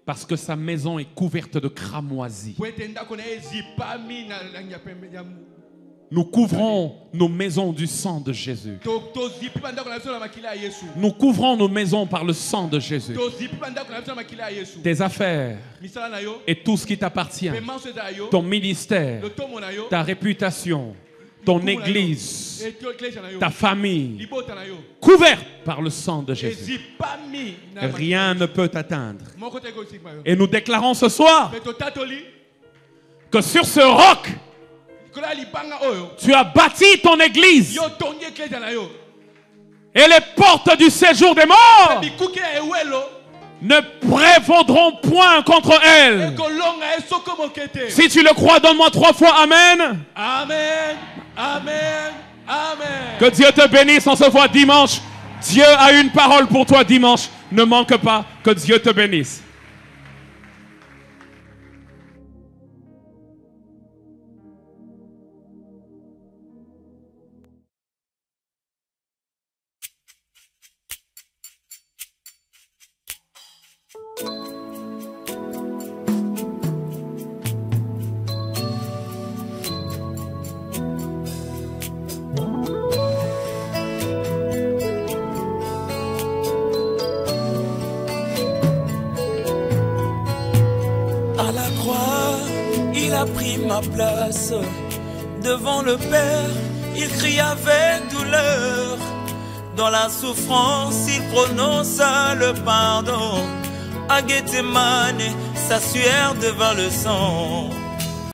S1: parce que sa maison est couverte de cramoisis. Nous couvrons nos maisons du sang de Jésus. Nous couvrons nos maisons par le sang de Jésus. Tes affaires et tout ce qui t'appartient, ton ministère, ta réputation, ton église, ta famille, couverte par le sang de Jésus. Rien ne peut t'atteindre. Et nous déclarons ce soir que sur ce roc, tu as bâti ton église et les portes du séjour des morts ne prévaudront point contre elle. Si tu le crois, donne-moi 3 fois Amen.
S2: Amen. Amen. Amen.
S1: Que Dieu te bénisse. On se voit dimanche. Dieu a une parole pour toi dimanche. Ne manque pas. Que Dieu te bénisse.
S3: a pris ma place devant le Père. Il crie avec douleur. Dans la souffrance, il prononça le pardon. À Gethsemane, sa sueur devint le sang.